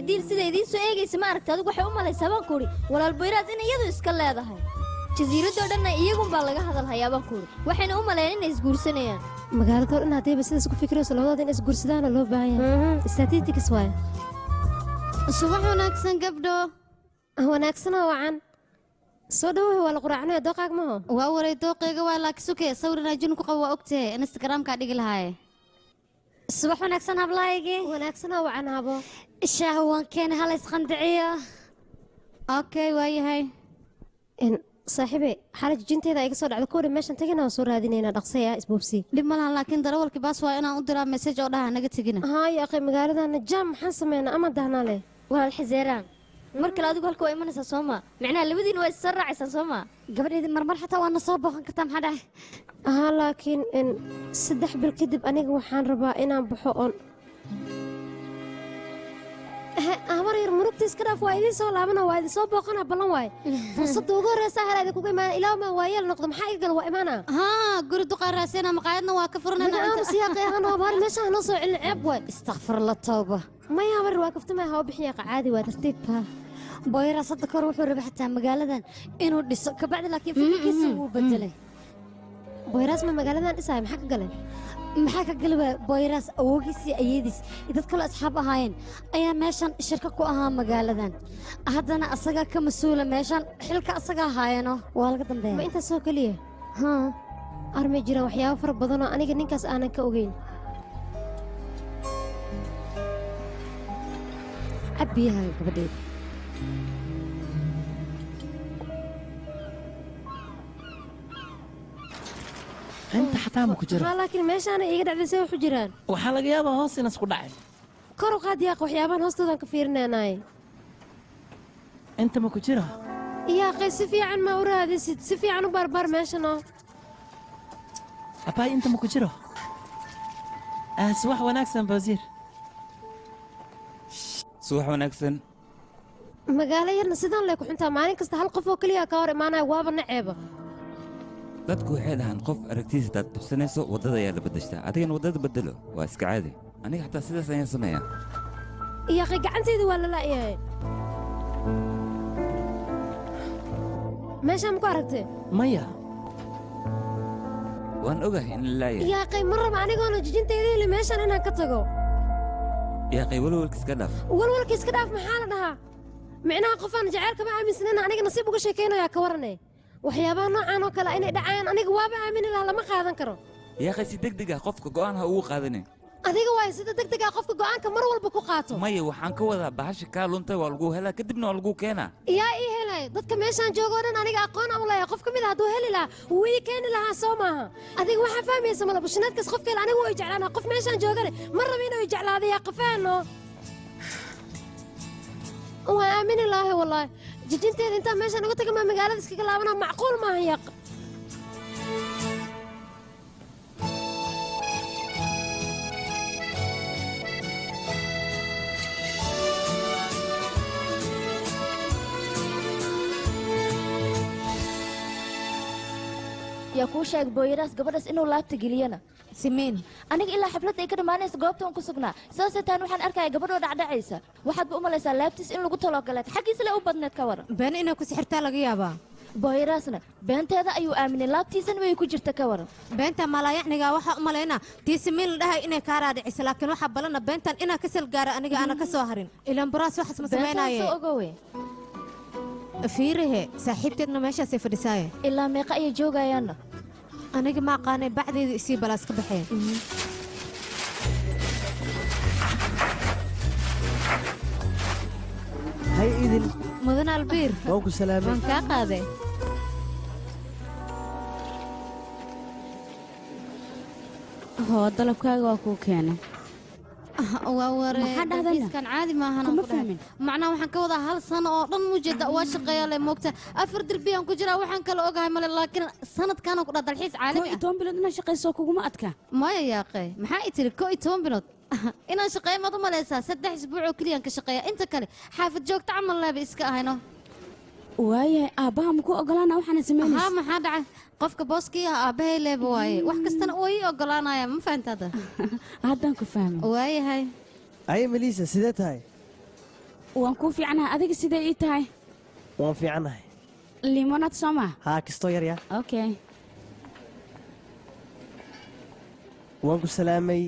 diil sida idiin soo eegaysa ma aragta adigu waxay u malaysaa baan kuudhi walaal boyraas in iyadu iska leedahay jasiiraddoo dhanna iyagunbaa laga hadalhayaa baan kuudhi waxayna u maleeyeen inay isguursanayaan magaaladoo dhan haddayba sidaas ku fikirayso labadooda in isguursadaana loo baahan yahay statistics waaye subax wanaagsan gabdho wanaagsanoo wacan soo dhawow waa la quraacnay dooqaag maho waa waray dooqayga waa laakisuke sawir raajin ku qabo waa ogtahay instagramka dhigi lahaaye subax wanaagsan hablaaygi wanaagsanoo wacan habo shaaha waan keenay hal isqandiciya okay waayahay saaxiibe xaala jijinteeda iga soo dhacda kowdha meeshan tegina waa soo raadinaynaa dhaqsaya isbuubsi dhib ma lahan laakiin darawalkii baas waa inaan u diraa mesaj oo dhaha naga tegina haayo akhay magaaladana jaam maxaan sameynaa ama dahnaa leh walaal xiseeraan mar kale adigu halka waa imanaysaa soo maa macnaha labadiina waa issoo raacaysaan soo maa gabadheedi marmar xataa waana soo booqan kartaa maxaa dhahay haa laakiin 3 bil kadib aniga waxaan rabaa inaan baxo oon amar yar murugta iska dhaaf waa idiin soo laabana waa idin soo booqana ballan waaye fursadda ugu horreysa hela idinkuga imaana ilaa maa waayeel noqdo maxaa iga gal waa imaana haa guri duqaa raasina maqaayadna waa ka furanaynaamasiyaaqeeqanoobaar meeshaan noo soo celin ceeb waay istakfir la tooba maya habar waa kaftamaya hawa bixiya qacaadi waa tartiibka boyraas hadda kahor wuxuu rabay xataa magaaladan inuu dhiso kabacdi laakiin fikirkiisa wuu bedelay boyraas ma magaaladan dhisaya maxaa ka galay maxaa ka galaba boyraas awoogiisii ayadiis dad kale asxaab ahaayeen ayaa meeshan shirka ku ahaa magaaladan haddana asagaa ka mas-uula meeshan xilka asaga ahaayeno waa laga dambeeya ma intaas oo keliya haa armay jiraan waxyaabo fara badanoo aniga ninkaas aanan ka ogeyn cabbiyaha gabadheeda inta xataa ma ku jiro laakiin meeshaana iiga dhacdaysay waxu jiraan waxaa laga yaabaa hoos inas ku dhacay kor u qaad yaaq waxyaabahan hoostoodan ka fiirinaynaay inta ma ku jiro yaaqay si fiican ma u raadisid si fiican u baarbaar meeshanoo abaay inta ma ku jiro subax wanaagsan bawsiir subax wanaagsan magaalo yarna sidaan lay ku xuntaa maalin kasta hal qof oo keliya ka hor imaanaya waaba naceeba dadku waxay dhahaan qof aragtiisa hadaad dhibsanayso waddada ayaa la beddeshtaa adigana waddada beddelo waa iska caadi aniga xataa sidaas ayaan sameeyaa yaaqay gacantayda waa la la'yahay meeshaan ma ku aragtay maya waan ogahay in la la'yahay yaaqay ma raba anigoona jijintayda ili meeshaan inaan ka tago yaaqay walwalka iska dhaaf walwalka iska dhaaf maxaa la dhahaa micnaha qofaan jacaylkama aaminsanayna aniga nasiib uga sheekaynayaa ka waranay waxyaabaha noocaan oo kale inay dhacayaan aniga waaba aamini lahaa lama qaadan karo yaaqay si degdeg ah qofka go'aan ha ugu qaadanin adiga waay sida degdeg ah qofka go'aanka mar walba ku qaato maya waxaan ka wadaa bahasha kaa luntay waa lagu helaa kadibna waa lagu keenaa yaa ii helay dadka meeshaan jooga oo dhan aniga aqoon aan u leeyahay qof ka mid a hadduu heli lahaa wuu ii keeni lahaa soo maaha adiga waxaa fahmaysa mala bushinaadkaas qof kale anigu way jeclaanaa qof meeshaan joogane ma raba inuu jeclaado yaa qafaano waan aamini lahay wallaahi jijinteeda intaan meeshaan uga taga maa magaalada iskaga laabanaa macquul maaha yaaq yaa kuu sheeg booyaraas gabadhaas inuu laabta geliyana simiin aniga ilaa xafladda ay ka dhammaanaysa goobta aan ku sugnaa saasay tahan waxaan arkaya gabadhoo dhacdhacaysa waxaadba u malaysaa laabtiis in lagu talogaleed xaggiisa le u badneed ka waran been inay ku sixirtaa laga yaabaa booyraasna beenteeda ayuu aaminay laabtiisana way ku jirta ka waran beenta malaayacniga waxa u malaynaa tiisimiin la dhahay inay kaa raadicisa laakiin waxa balana beentan inaa ka salgaara aniga ana ka soo harin ilaan buraas waxas ma samaynaye ogowe fiirihe saaxiibteedna meeshaasay fadhisaaye ilaa meeqa ayay joogayaanna aniga ma aqaanay bacdeedii isii balaas ka baxeen hay idin mudan albiir waan ku salaamay waan kaa qaaday hoo dalabkaaga waa kuu keenay waa waree Maxaa dhahday? dalxiiskan caadi maahan Kuma ku dhahay. fahmin. macnaha waxaan ka wadaa hal sano oo dhan mujeeda waa shaqeeya le moogta 4 dirbiyaan ku jiraa waxaan kala ogahay male laakiin sanadkan ku dhaa dalxiis caalami ah 12 bilood inaa shaqayso kuguma adka maya yaaqe maxaa i tiri 12 bilood inaan shaqeeyo maad u malaysaa 3 isbuuc oo keliyaan ka shaqeeya inta kale xaafid joogta camal leeba iska ahayno waaye aabbaha maku ogolaana waxaana samaynaysa haa maxaa dhacay qofka booskii ah aabbahay leeba waaye wax kastana way ii ogolaanaya ma fahantaada haddaan ku fahmay waayahay aye melisa sidee tahay waan kuu fiicanahay adiga sidee ii tahay waan fiicanahay limonad soo maa haa kastoo yar yaa okay waan ku salaamay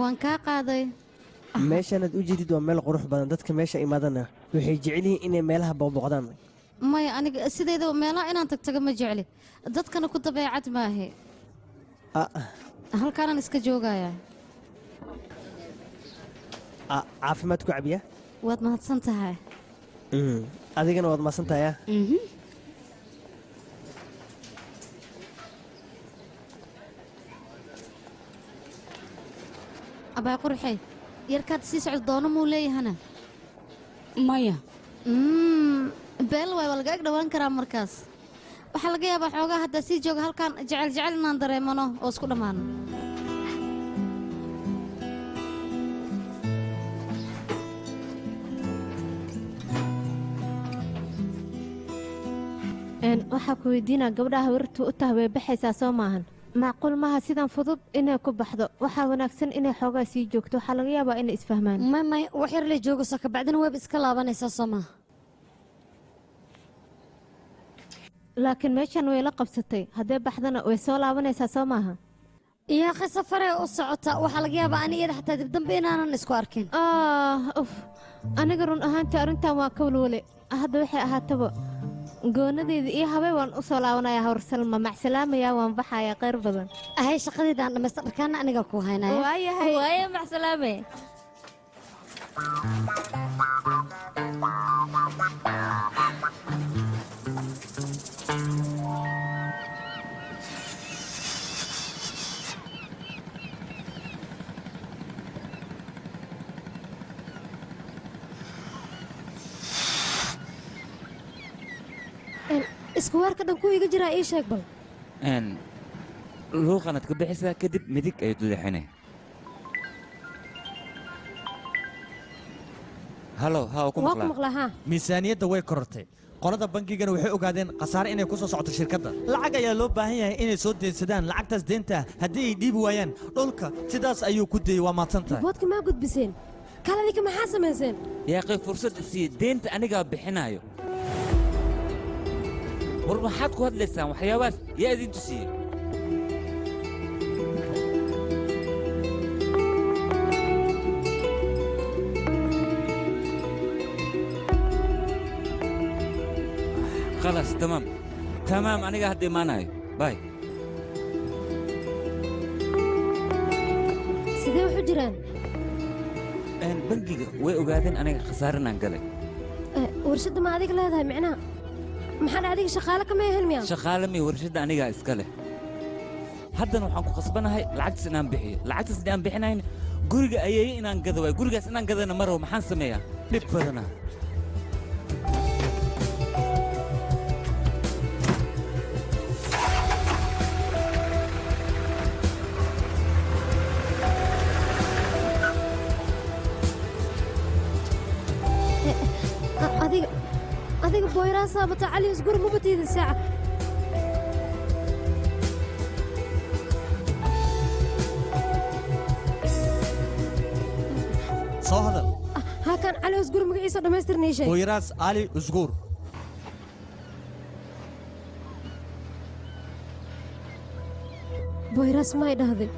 waan kaa qaaday meeshanaad u jedid waa meel qurux badan dadka meesha imaadana waxay jecel yihiin inay meelaha booqbooqdaan maya aniga sideeda meelaha inaan tagtaga ma jecli dadkana ku dabeecad maahe halkaanaan iska joogayaa caafimaad ku cabiya waad mahadsan tahay adigana waad mahadsan tahay abaa qurxey yarkaad sii socod doono muu leeyahana maya beel waay waa laga ag dhowaan karaa markaas waxaa laga yaabaa xoogaa haddaa sii jooga halkaan jecel jecel inaan dareemano oo isku dhammaano waxaa ku weydiinaa gabdhaha wartu u tahay way baxaysaa soo maahan macquul maaha sidan fudud inay ku baxdo waxaa wanaagsan inay xoogaa sii joogto waxaa laga yaabaa inay isfahmaan may wax yar lay joogayso kabacdina wayba iska laabanaysaa soo maaha laakiin meeshan way la qabsatay haddee baxdana way soo laabanaysaa soo maaha yaaqi safaree u socota waxaa laga yaabaa ani iyada xataa dibdambe inaanan isku arkin uf aniga run ahaantii arrintan waa ka walwale hadda waxay ahaataba goonadeeda iyo habay waan u soo laabanayaa hawr salma macsalaamayaa waan baxayaa qayr badan ahay shaqadeedaan dhammaysta dharkaana aniga ku haynaya waaye macsalaame isku waarka dhan ku iga jiraa ii sheeg bal luuqanaad ka bixisaa kadib midig ayaad u leexinay halo haa ku maqlaa miisaaniyadda way korortay qolada bangigana waxay ogaadeen khasaare inay ku soo socoto shirkadda lacag ayaa loo baahan yahay inay soo deynsadaan lacagtaas deynta haddii ay dhiibi waayaan dhulka sidaas ayuu ku dayey waa mahadsan tahay boodka maa gudbiseen kaladika maxaa samayseen yaaqay fursad isii deynta anigaa bixinaayo war maxaad ku hadlaysaan waxyaabahaas yaa idin tusiye خلاص تمام تمام aniga hadda imaanayo bay sidee wax u jiraan bangiga way ogaadeen aniga khasaaranaan galay warshadda ma adiga leedahay micnaha maxaa adiga shaqaale kama ahan miya shaqaale mi warshadda anigaa iska leh haddana waxaan ku khasbanahay lacagtaas inaan bixiyo lacagtaas inaan bixinayn guriga ayeeye inaan gado waay gurigaas inaan gadana ma rabo maxaan sameeyaa dhib badana adiga booyraasaa bata cali isguri ma batiida saaca soo hadal haakan cali isguri magaciisa dhammaystirnay sheeg booyraas ali usguur boyraas may dhahday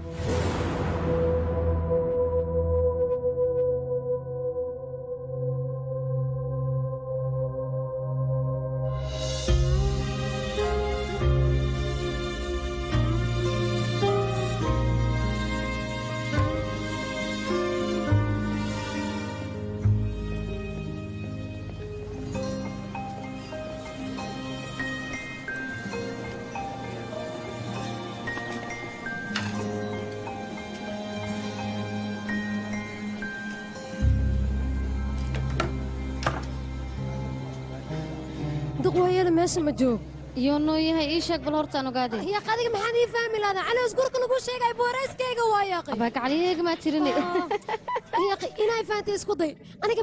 duqwayana meesha ma joog iyo noo yahay ii sheeg bal hortaan ogaade yaa qadiga maxaan ii fahmi lahadaa cali isgurka lagu sheegay boorayskayga waa yaaqay abaakacliyeega maa tirinay yaaqay inay fahantay isku day aniga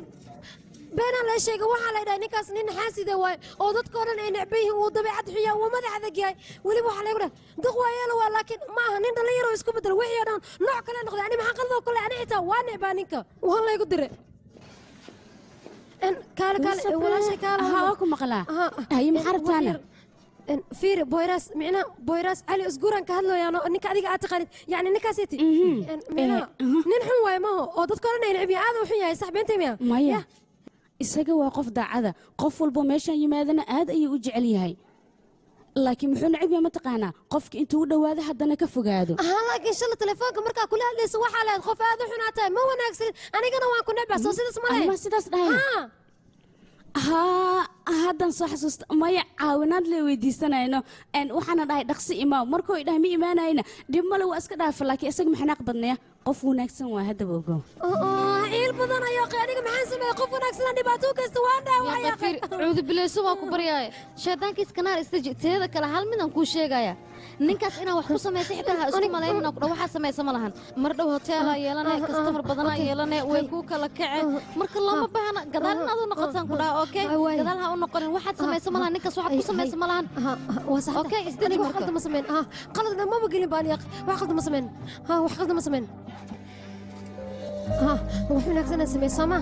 beenaan la sheegay waxaa la yidhahay ninkaas nin xaaside waaye oo dadka oo dhan ay necban yihiin wuu dabeecad xuyaa wuu madax adag yahay weliba waxaa lagu dhahay duqwayeela waa laakiin ma aha nin dhallinyaro isku bedel wixii oo dhan nooc kale noqday ani maxaa qaldoo kale ani xitaa waa necbaa ninka waa laygu dire kaale walaashay kaale waa ku maqlaa haye maxaa rabtaana fiiri boyraas micnaa boyraas cali isguuraan ka hadlooyaan oo ninka adiga aad taqaanid yacni ninkaasiti micnaa nin xun waaye maaho oo dadka odhan ay necbiya aad u xun yahay sax beentay miya maya isaga waa qof daacada qof walbo meeshaan yimaadana aad ayuu u jecel yahay laakiin muxuu necab yahay mataqaanaa qofka intuu u dhowaado haddana ka fogaado laakiin shala telefoonka markaa kula hadlaysa waxaa lahayd qof aad u xunaa tahay ma wanaagsanin anigana waan ku necbaa soo sidaas ma lehe ma sidaas dhahay haddan soo xasuusta maya caawinaad lee weydiisanayno waxaana dhahay dhaqsi imaaw markuu dhahay ma imaanayna dhib male waa iska dhaafa laakiin isaga maxanaaq badnaya qof wanaagsan waa haddaba ogow ciil badan ayaa aniga maxaan sameeyey qof wanaagsan dhibaato kasta waan dhaawaya cuudu bileyso waa ku baryaaya shaydaankiis kanaar istaji teeda kale hal midaan kuu sheegaya ninkaas inaan wax ku samaysa xitaa ha isku malayn inaan kudha waxaa samaysa ma lahan mar dhow hoteelaa yeelanee kastamar badanaa yeelanee way kuu kala kace marka looma baahna gadaal inaad u noqotaan ku dhaha okey gadaal ha u noqonin waxaad samaysa ma lahan ninkaas waxaad ku samaysa ma lahan okey isdili wax qalda ma samayn qaladna maba gelin baan yaq wax qalda ma samayn wax qalda ma samayn wax wanaagsan aan sameey sama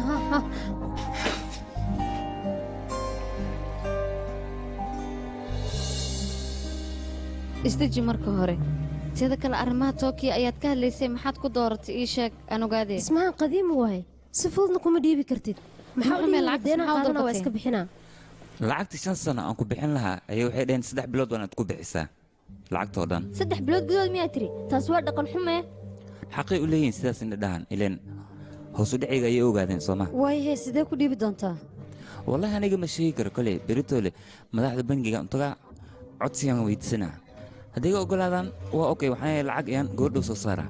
isdeji marka hore teeda kale arrimaha tookiya ayaad ka hadlaysay maxaad ku dooratay ii sheeg aan ogaadee ismahan qadiimi waaye si fududna kuma dhiibi kartid maxaa iska bixinaa lacagta 5 sano aan ku bixin lahaa ayay waxay dhaheen 3 bilood waanaad ku bixisaa lacagtoo dhan 3 bilood gudood miyaa tiri taas waa dhaqan xume xaqay u leeyihiin sidaas indha dhahan ileen hoosu dhiciga ayay ogaadeen sooma waayahe sidee ku dhiibi doontaa wallahi aniga ma sheegi karo kole beritoole madaxda bangiga untaga codsigan weydiisanaa haddii ga ogolaadaan waa okay waxaan lacag ayaan goordhow soo saaraa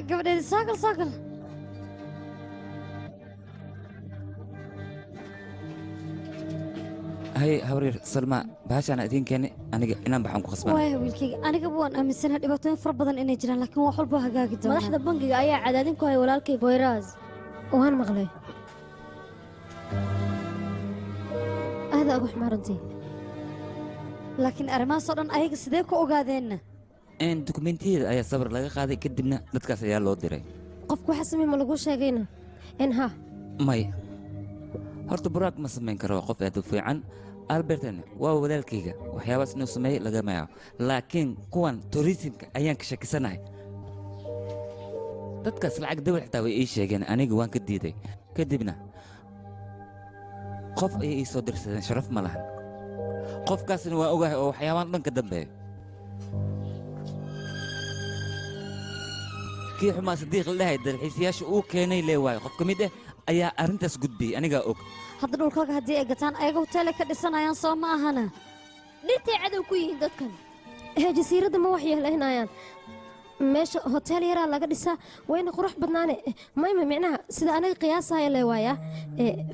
gabadheedi soogal hay hawreer salma bahashaana idiin keeni aniga inaan baxaan ku khasbana waaya wiilkayga anigaba waan aaminsanahay dhibaatooyin fara badan inay jiraan laakiin wax walba hagaagi doonaa madaxda bangiga ayaa cadaadin ku hay walaalkay boyraas waan maqlay aada ugu xumaarantii laakiin arrimahaasoo dhan ayaga sidee ku ogaadeenna dukumentiyada ayaa sabar laga qaaday kadibna dadkaas ayaa loo diray qofku waxa samey ma lagu sheegayna ha may horta buraag ma samayn karo qof aad u fiican albertn waa walaalkayga waxyaabaas inuu sameeyey lagama yaabo laakiin kuwan tourismka ayaan ka shakisanahay dadkaas lacag dawal xitaa way ii sheegeen aniga waan ka diiday kadibna qof ayay ii soo dirsadeen sharaf ma lahan qofkaasna waa ogahay oo waxyaabaan dhan ka dambeeyo kii xumaa sadiiq la dhahay dalxiisayaasha uu keenay lee waayo qof ka mid ah ayaa arrintaas gudbiyey anigaa og hadda dhulkaaga haddii ay gataan ayaga hoteele ka dhisanayaan soo ma ahana dhirtay cadow ku yihiin dadkan jasiiradda ma wax yeelaynayaan meesha hoteel yaraa laga dhisaa wayna qurux badnaane mayma micnaha sida aniga qiyaasaya lee waaya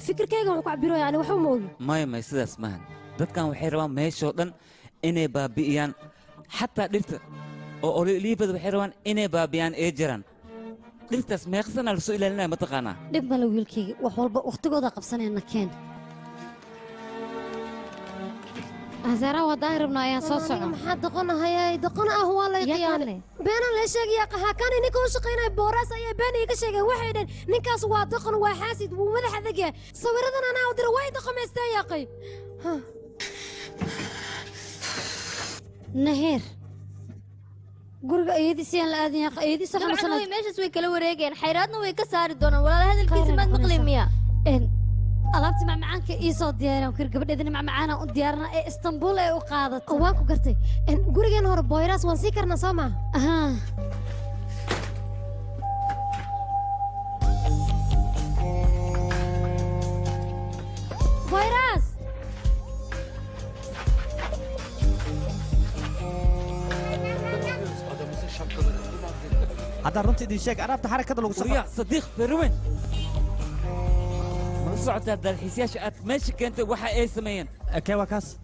fikirkayga waxu ku cabirooya ani waxba ma ogi may sidaas maahan dadkan waxay rabaan meeshoo dhan inay baabi'iyaan xataa dhirta oo ololiibada waxay rabaan inay baabi'iyaan ee jiraan dhirtaas meeqsanaa lasoo ilaalinaya mataqaanaa dhib male wiilkayga wax walba wakhtigooda qabsanayna keen azaara wadaan rabna ayaan soo soco maxaa doqonahayay doqon ah waa lay qiyaane beenaan la sheegaya qahaakana ninka u shaqaynaya booraas ayaa been iga sheegeen waxay dhaheen ninkaas waa doqon waa xaasid wuu madax adag yahay sawiradan anaa u dira way doqomaystaa yaaqay naheer guriga ayadiisiyaan la aadin yaqa ayadiisa dabcan way meeshaas way kala wareegeen xayraadna way ka saari doonaan walaal hadalkiisa maad maqli miya alaabta macmacaanka ii soo diyaaraan kir gabadheedana macmacaana u diyaarana ee istanbul ay u qaadato waan ku gartay gurigeena hore boyraas waan sii karnaa soo maa boyraas haddaan runta idin sheeg alaabta xarakada lagu وريا صديق فيروين ما صعدت هذا الحسياش ماشي كنت وحا ايه سمين كيف كاس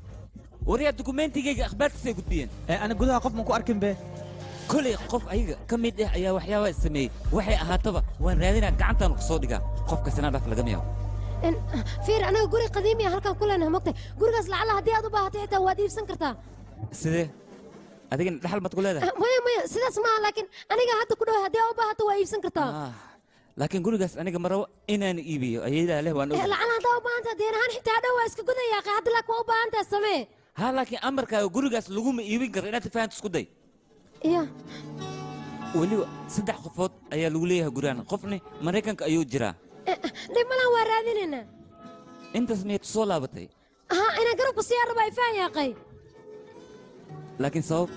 وريا دوكومنتي اخبار تسي قدين انا قلها قف منكو اركن به كل قف ايغا كميد يا وحيا سمي وحي اهاتبا وان رادينا غعنتا نقصو دغا قف كسنا داف لغميا فير انا قري قديمي هلكان كلنا مقتay gurigaas lacala hadii aad u baahatay xitaa waad iibsan kartaa sidee adigana dhaxal mad ku leedahay maya sidaas ma laakiin aniga hadda ku dhaw hadii aad u baahato waa iibsan kartaa laakiin gurigaas aniga maraw inaan iibiyo ayada leh waan lacala hadda u baahantaa deerahan xitaa dhaw waa iska gudaya hadda la ku baahantaa samee ha laakiin amarkaaga gurigaas lagu ma iibin karo inaad fahanto isku day iya waliba saddex qofood ayaa lagu leeyahay guraan qofni mareykanka ayuu jiraa dhimalan waa raadinayna intaas miyad soo laabatay أنا قرب السيارة بايفان يا أخي لكن صوب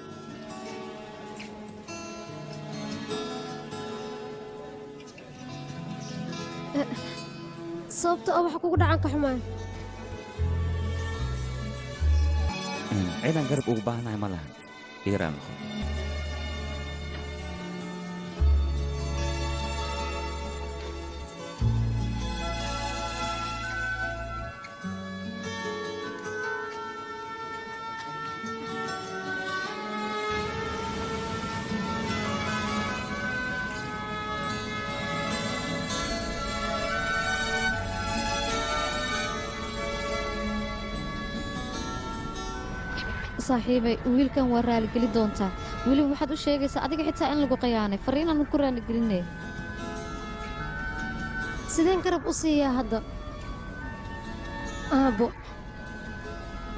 صوبت أو حكوك دعانك حماي عيدان قرب أوباهنا مالها إيران صاحبي ويل كان ورا لي دونتا ويل waxaad u sheegaysaa adiga xitaa in lagu qiyaanay fariinaan ku raani gelinay sideen garab u siiyaa hadda aabo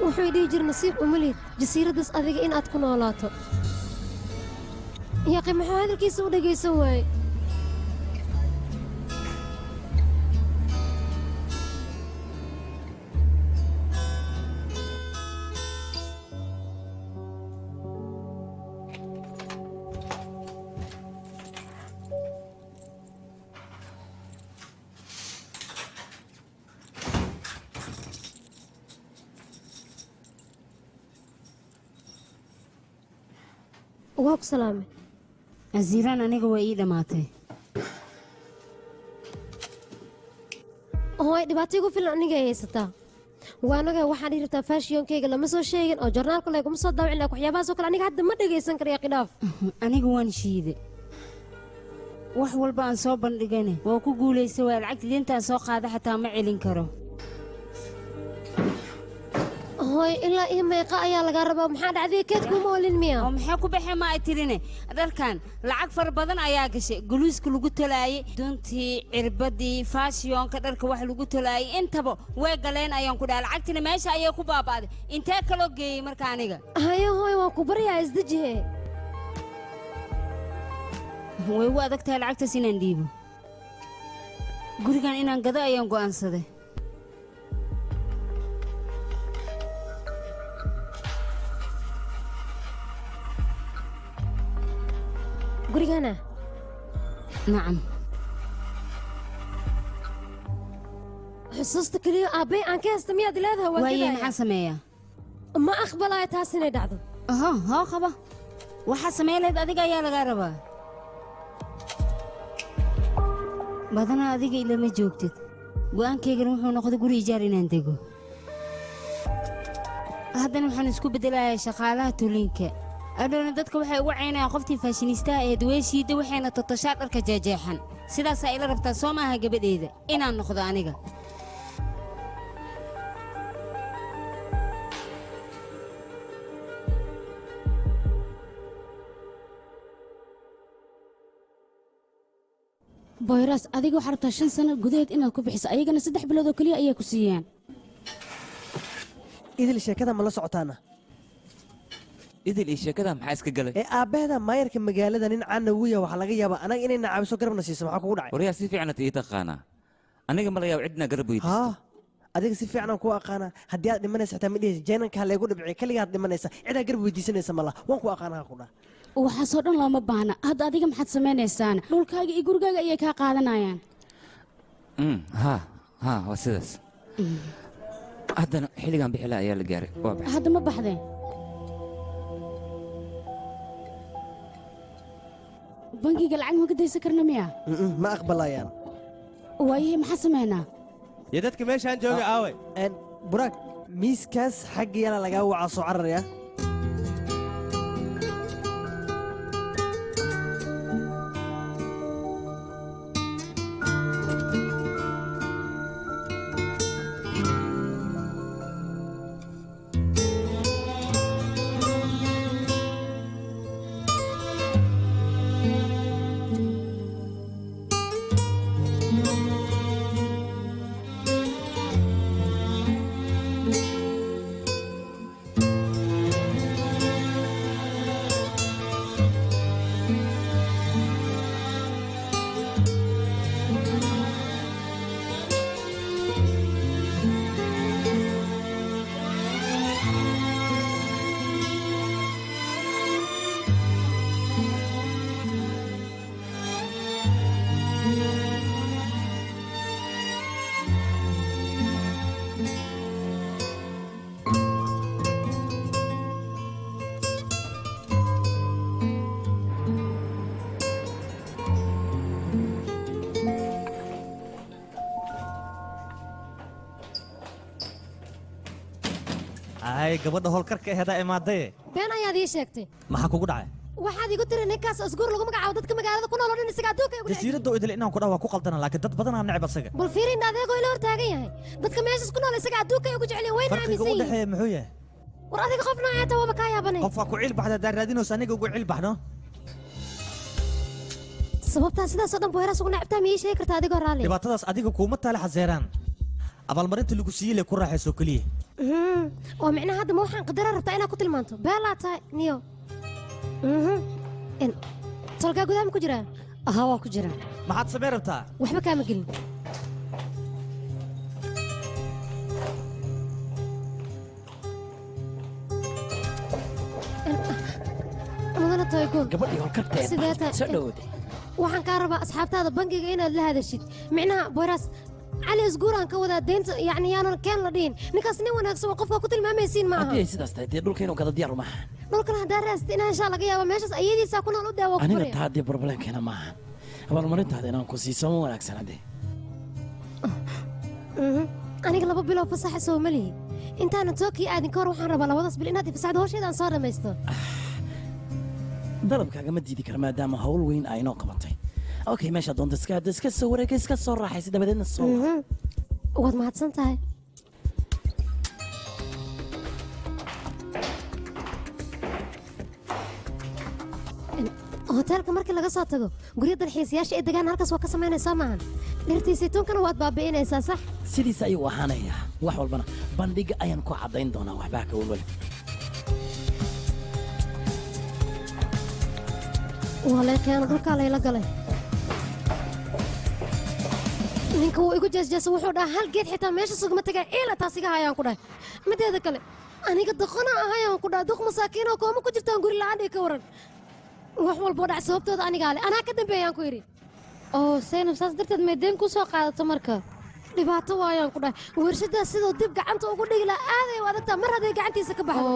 wuxuu idii jir nasiib umali jasiiradaas adiga in aad ku noolaato yaqi maxaa hadalkiisa u dhagaysan waaye واك سلامة الزيران أنا جوا دماتي هو دباتي في الأني جاي ستا وأنا جا واحد يرتاح فاش يوم كي لما سو شيء أو جرنال كله يقوم صدق ولا كحيا بس وكل أني قاعد ما تجي سنكر يا قداف أنا جوا نشيد وحول بان صوب بندقني وكو قولي سوى العقد اللي أنت سوق هذا حتى ما علين كرو هاي إلا إيه ما يقع يا لقربة محد عذيك كتكو مولين مياه ومحكو بحي ما أتريني أدركان لعق فربضن أياكشي قلوس كلو قلت لاي دونتي عربدي فاشيون كدرك واحد قلت لاي انتبو ويقلين أيون كده العقتنا ماشي أياكو باباد انت كلو جي مركانيغا هاي واكو بريا ازدجي هو أدكتها العقت سينان ديبو قولي كان إنان قدا أيون قو أنصده قولي أنا نعم حسستك لي أبي أنا كاست مياد لهذا وهي محاسمية ما أخبلا يتحسن دعدو ها خبا وحاسمية لهذا أديك يا لغاربا بدنا أديك إلا ما جوكتت وأن كيغن وحو ناخذ قولي إيجاري نانتقو هذا نحن نسكو بدلا شغالات تولينك أنا dadka waxay ugu caynayaan qoftii faashinista ee duweeshiida waxayna tatashaa dharka jeexan sidaas ay la rabtaa Soomaha gabadeeda inaan noqdo aniga boyras adiga waxa rabtaa 5 sano gudaheed inaad ku bixiso ayagana 3 bilood oo kaliya ayay ku siiyaan idil sheekada ma la socotaana idil iyo sheekada maxaa iska galay ee aabbaheeda maayarka magaalada nin caana wiya waxaa laga yaabaa anaga inay nacaabiso garabna siiso maxaa kugu dhacay waryaa si fiicanad ii taqaanaa aniga ma la yaabo cidna garab weydiisto haa adiga si fiican aan ku aqaanaa haddii aad dhimanaysa xitaa ma dhihaysa jeenankaa leegu dhibciy kaligaad dhimanaysa cidaa garab weydiisanaysa mala waan ku aqaanaa ku dhaa waxaasoo dhan looma baahna hadda adiga maxaad samaynaysaana dhulkaaga iyo gurigaaga ayay kaa qaadanayaan ha waa sidaas haddana xilligan bixila ayaa la gaaray waa baxay hadda ma baxdeen bangiga lacag ma ka daysan karna miya ma aqbalayaan waayahay maxaa samaynaa iyo dadka meeshaan jooga aawe buraag miiskaas xagga yaala lagaa wacaa soo cararaya ay gabadha howlkarka aheedaa imaaday been ayaad ii sheegtay maxaa kugu dhacay waxaad igu tiri ninkaas isguur lagu magacaabo dadka magaalada ku nool oo dhan isaga adduunka ay ugu dhaceen jasiiradda idil inaan ku dhaha waa ku qaldana laakiin dad badanaa necb asaga bal fiirin adeegoo ila hortaagan yahay dadka meeshaas ku nool isaga adduunka ay ugu jecel yihiin wayna farqiga aaminsan u yihiin dhexeeya muxuu yahay war adiga qof nooceeta waaba kaa yaabanay qof waa ku ciil baxda haddaan raadinayso aniga ugu ciil baxno sababtaa sidaasoo dhan boyraas ugu necabtaa ma ii sheegi kartaa adigoo raalli dhibaatadaas adiga kuuma taale xaseeraan abaalmarinta lagu siiyey le ku raaxayso keliya oo micnaha hadda ma waxaan qadara rabtaa inaad ku tilmaanto beelaa tahay niyo tolkaa gudaha ma ku jiraa ahaa waa ku jiraa maxaad samey rabtaa waxba kaama gelin mudana toygoon gabadhii horkarteed sidee tahay soo dhowde waxaan kaa rabaa asxaabtaada bangiga inaad la hadashid micnaha boyraas cali isguuraan ka wadaa deynta yacni yaanan keen la dhihin ninkaas nin wanaagsan oo qofka ku tilmaamaysiin ma aha haddii ay sidaas tahay dee dhulka inuu gada diyaar uma aha dhulkan haddaa raasita inaan inshaa laga yaaba meeshaas ayadiisaa ku nool u daawo aniga taa haddii problemkeena maaha abaalmarintaada inaan ku siiso ma wanaagsan haddee aniga 2 bilood fasaxa soo malihi intaanan tookii aadin ka hor waxaan rabaa 2daas bil inaad fasaxdo hawsheedaan soo dhamaysto dalabkaaga ma diidi kara maadaama hawl weyn ay inoo qabatay okay meesha doonta iska soo wareega iska soo raaxaysa dabadeedna soo waad mahadsan tahay hoteelka markii laga soo tago guryo dalxiisayaasha ee degaan halkaas waa ka samaynaysaa maahan dhirtii saytuunkana waad baabi'inaysaa sax sidiisa ayuu ahaanayaa wax walbana bandhiga ayaan ku caddayn doonaa waxbaa ka walwale waa leekeeno dhulkaa layla galay ninka wuu igu jeesjeesa wuxuu dhahaa hal geed xitaa meesha sugma tagaa ciila taasiga hayaan ku dhahay mideeda kale aniga doqona ahayaan ku dhahay duq masaakiinoo kooma ku jirtaan guri la'aan dhii ka waran wax walboo dhac sababtooda anigaa le anaa ka dambeeyaan ku yidhi oo saynab saas darteed maydeen ku soo qaadato marka dhibaato waayaan ku dhahay warshadaas sidoo dib gacanta ugu dhigi lahaa aaday u adagtaa mar hadday gacantiisa ka baxdo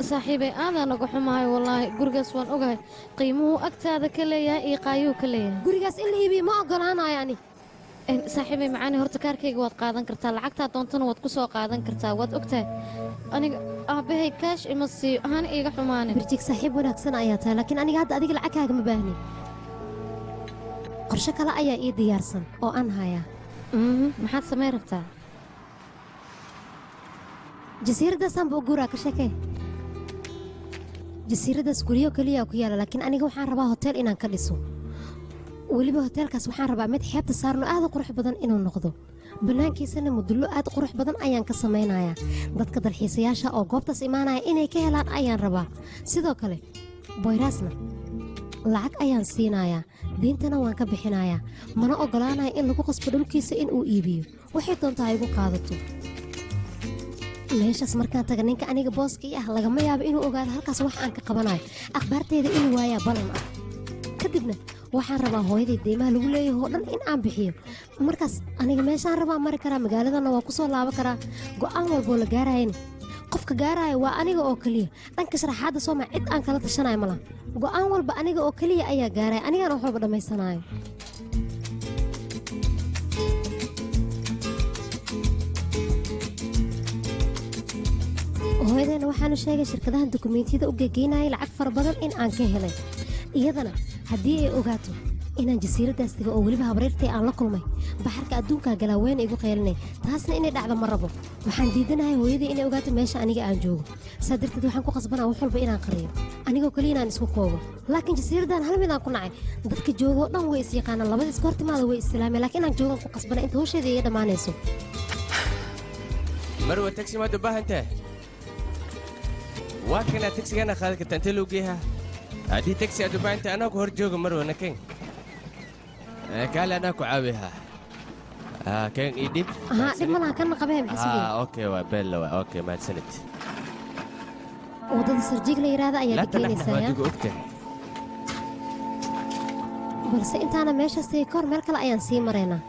saaxiibay aadaan uga xumahay wallaahi gurigaas waan ogahay qiimuhu agtaada ka leeyahay iyo qaayuhu ka leeyahay gurigaas in la iibiyo ma oggolaanayo ani saaxiibay macaani horta kaarkayga waad qaadan kartaa lacagtaa doontana waad ku soo qaadan kartaa waad ogtahay aniga aabbahay kaash ima siiyo hana iiga xumaane birjig saaxiib wanaagsan ayaa tahay laakiin aniga hadda adiga lacagkaaga ma baahnin qorshe kale ayaa ii diyaarsan oo aan hayaa maxaad samayn rabtaa jasiiraddaasaan buu guuraa ka sheekee jasiiraddaas guryo keliya ku yaala laakiin aniga waxaan rabaa hotel inaan ka dhiso weliba hoteelkaas waxaan rabaa mid xeebta saarno aad u qurux badan inuu noqdo bannaankiisana mudullo aad qurux badan ayaan ka samaynayaa dadka dalxiisayaasha oo goobtaas imaanaya inay ka helaan ayaan rabaa sidoo kale boyraasna lacag ayaan siinayaa diintana waan ka bixinayaa mana oggolaanaya in lagu qasbo dhulkiisa in uu iibiyo waxay doontaa igu qaadato meeshaas markaan taga ninka aniga booskii ah lagama yaabo inuu ogaado halkaas wax aan ka qabanayo akhbaarteeda inuu waayaa balan ah kadibna waxaan rabaa hooyaday deymaha lagu leeyahay oo dhan in aan bixiyo markaas aniga meeshaan rabaa mari karaa magaaladana waa ku soo laaban karaa go'aan walboo la gaarayana qofka gaaraya waa aniga oo keliya dhanka sharaxaadda sooma cid aan kala tashanayo malaha go'aan walba aniga oo keliya ayaa gaaraya anigana wax walba dhammaysanayo hooyadeena waxaanu sheegay shirkadahan dukumeentiyada u gegeynayay lacag fara badan in aan ka helay iyadana haddii ay ogaato inaan jasiiraddaas tago oo weliba habareertay aan la kulmay baxarka adduunkaa galaaweyn igu qaylinay taasna inay dhacdo ma rabo waxaan diidanahay hooyadii inay ogaato meesha aniga aan joogo saa darteed waxaan ku qasbanaa wax walba inaan qariyo anigoo keliya inaan isku koobo laakiin jasiiraddan hal midaan ku nacay dadka joogoo dhan way is yaqaanaan labada iska hortimaada way islaameen laakiin inaan joogan ku qasbana inta hawsheeda iga dhammaanayso marwa tagsi maad u baahantahay waa kanaa tagsigaana qaadi kartaa intee loo geeyaa haddii tagsi aad u baahantahay anaa ku hor jooga marwana ken kaale anaa ku caawihaa ken ii dhib dhib malaha kana qabee maxasuge okay waa bella waa okay mahadsanid waddada sarjiig la yidhaahda ayaa ka keenaysaa adigu ogtahay balse intaana meeshaas tagay kahor meel kale ayaan sii maraynaa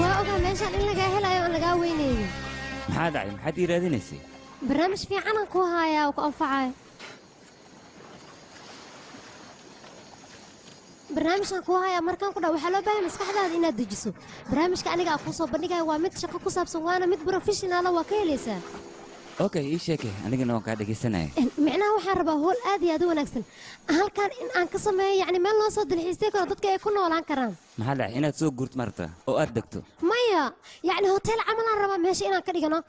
waa ogaa meeshaan in lagaa helayo aan lagaa weynaynin maxaa dhacay maxaad ii raadinaysay barnaamij fiicanaan ku hayaa oo ku anfacayo barnaamijkan kuu hayaa markaan ku dha waxaa loo baahay maskaxdaada inaad dejiso barnaamijka aniga aan kuu soo bandhigayo waa mid shaqo ku saabsan waana mid professionaala waa ka helaysaa okay ii sheekay anigana waan kaa dhegaysanaya micnaha waxaan rabaa howl aad iyo aad u wanaagsan halkan in aan ka sameeyo yacni meel loo soo dalxiistay karo dadka ay ku noolaan karaan maxaa dhacay inaad soo guurt marta oo aad degto maya yacni hotel camalaan rabaa meesha inaan ka dhigano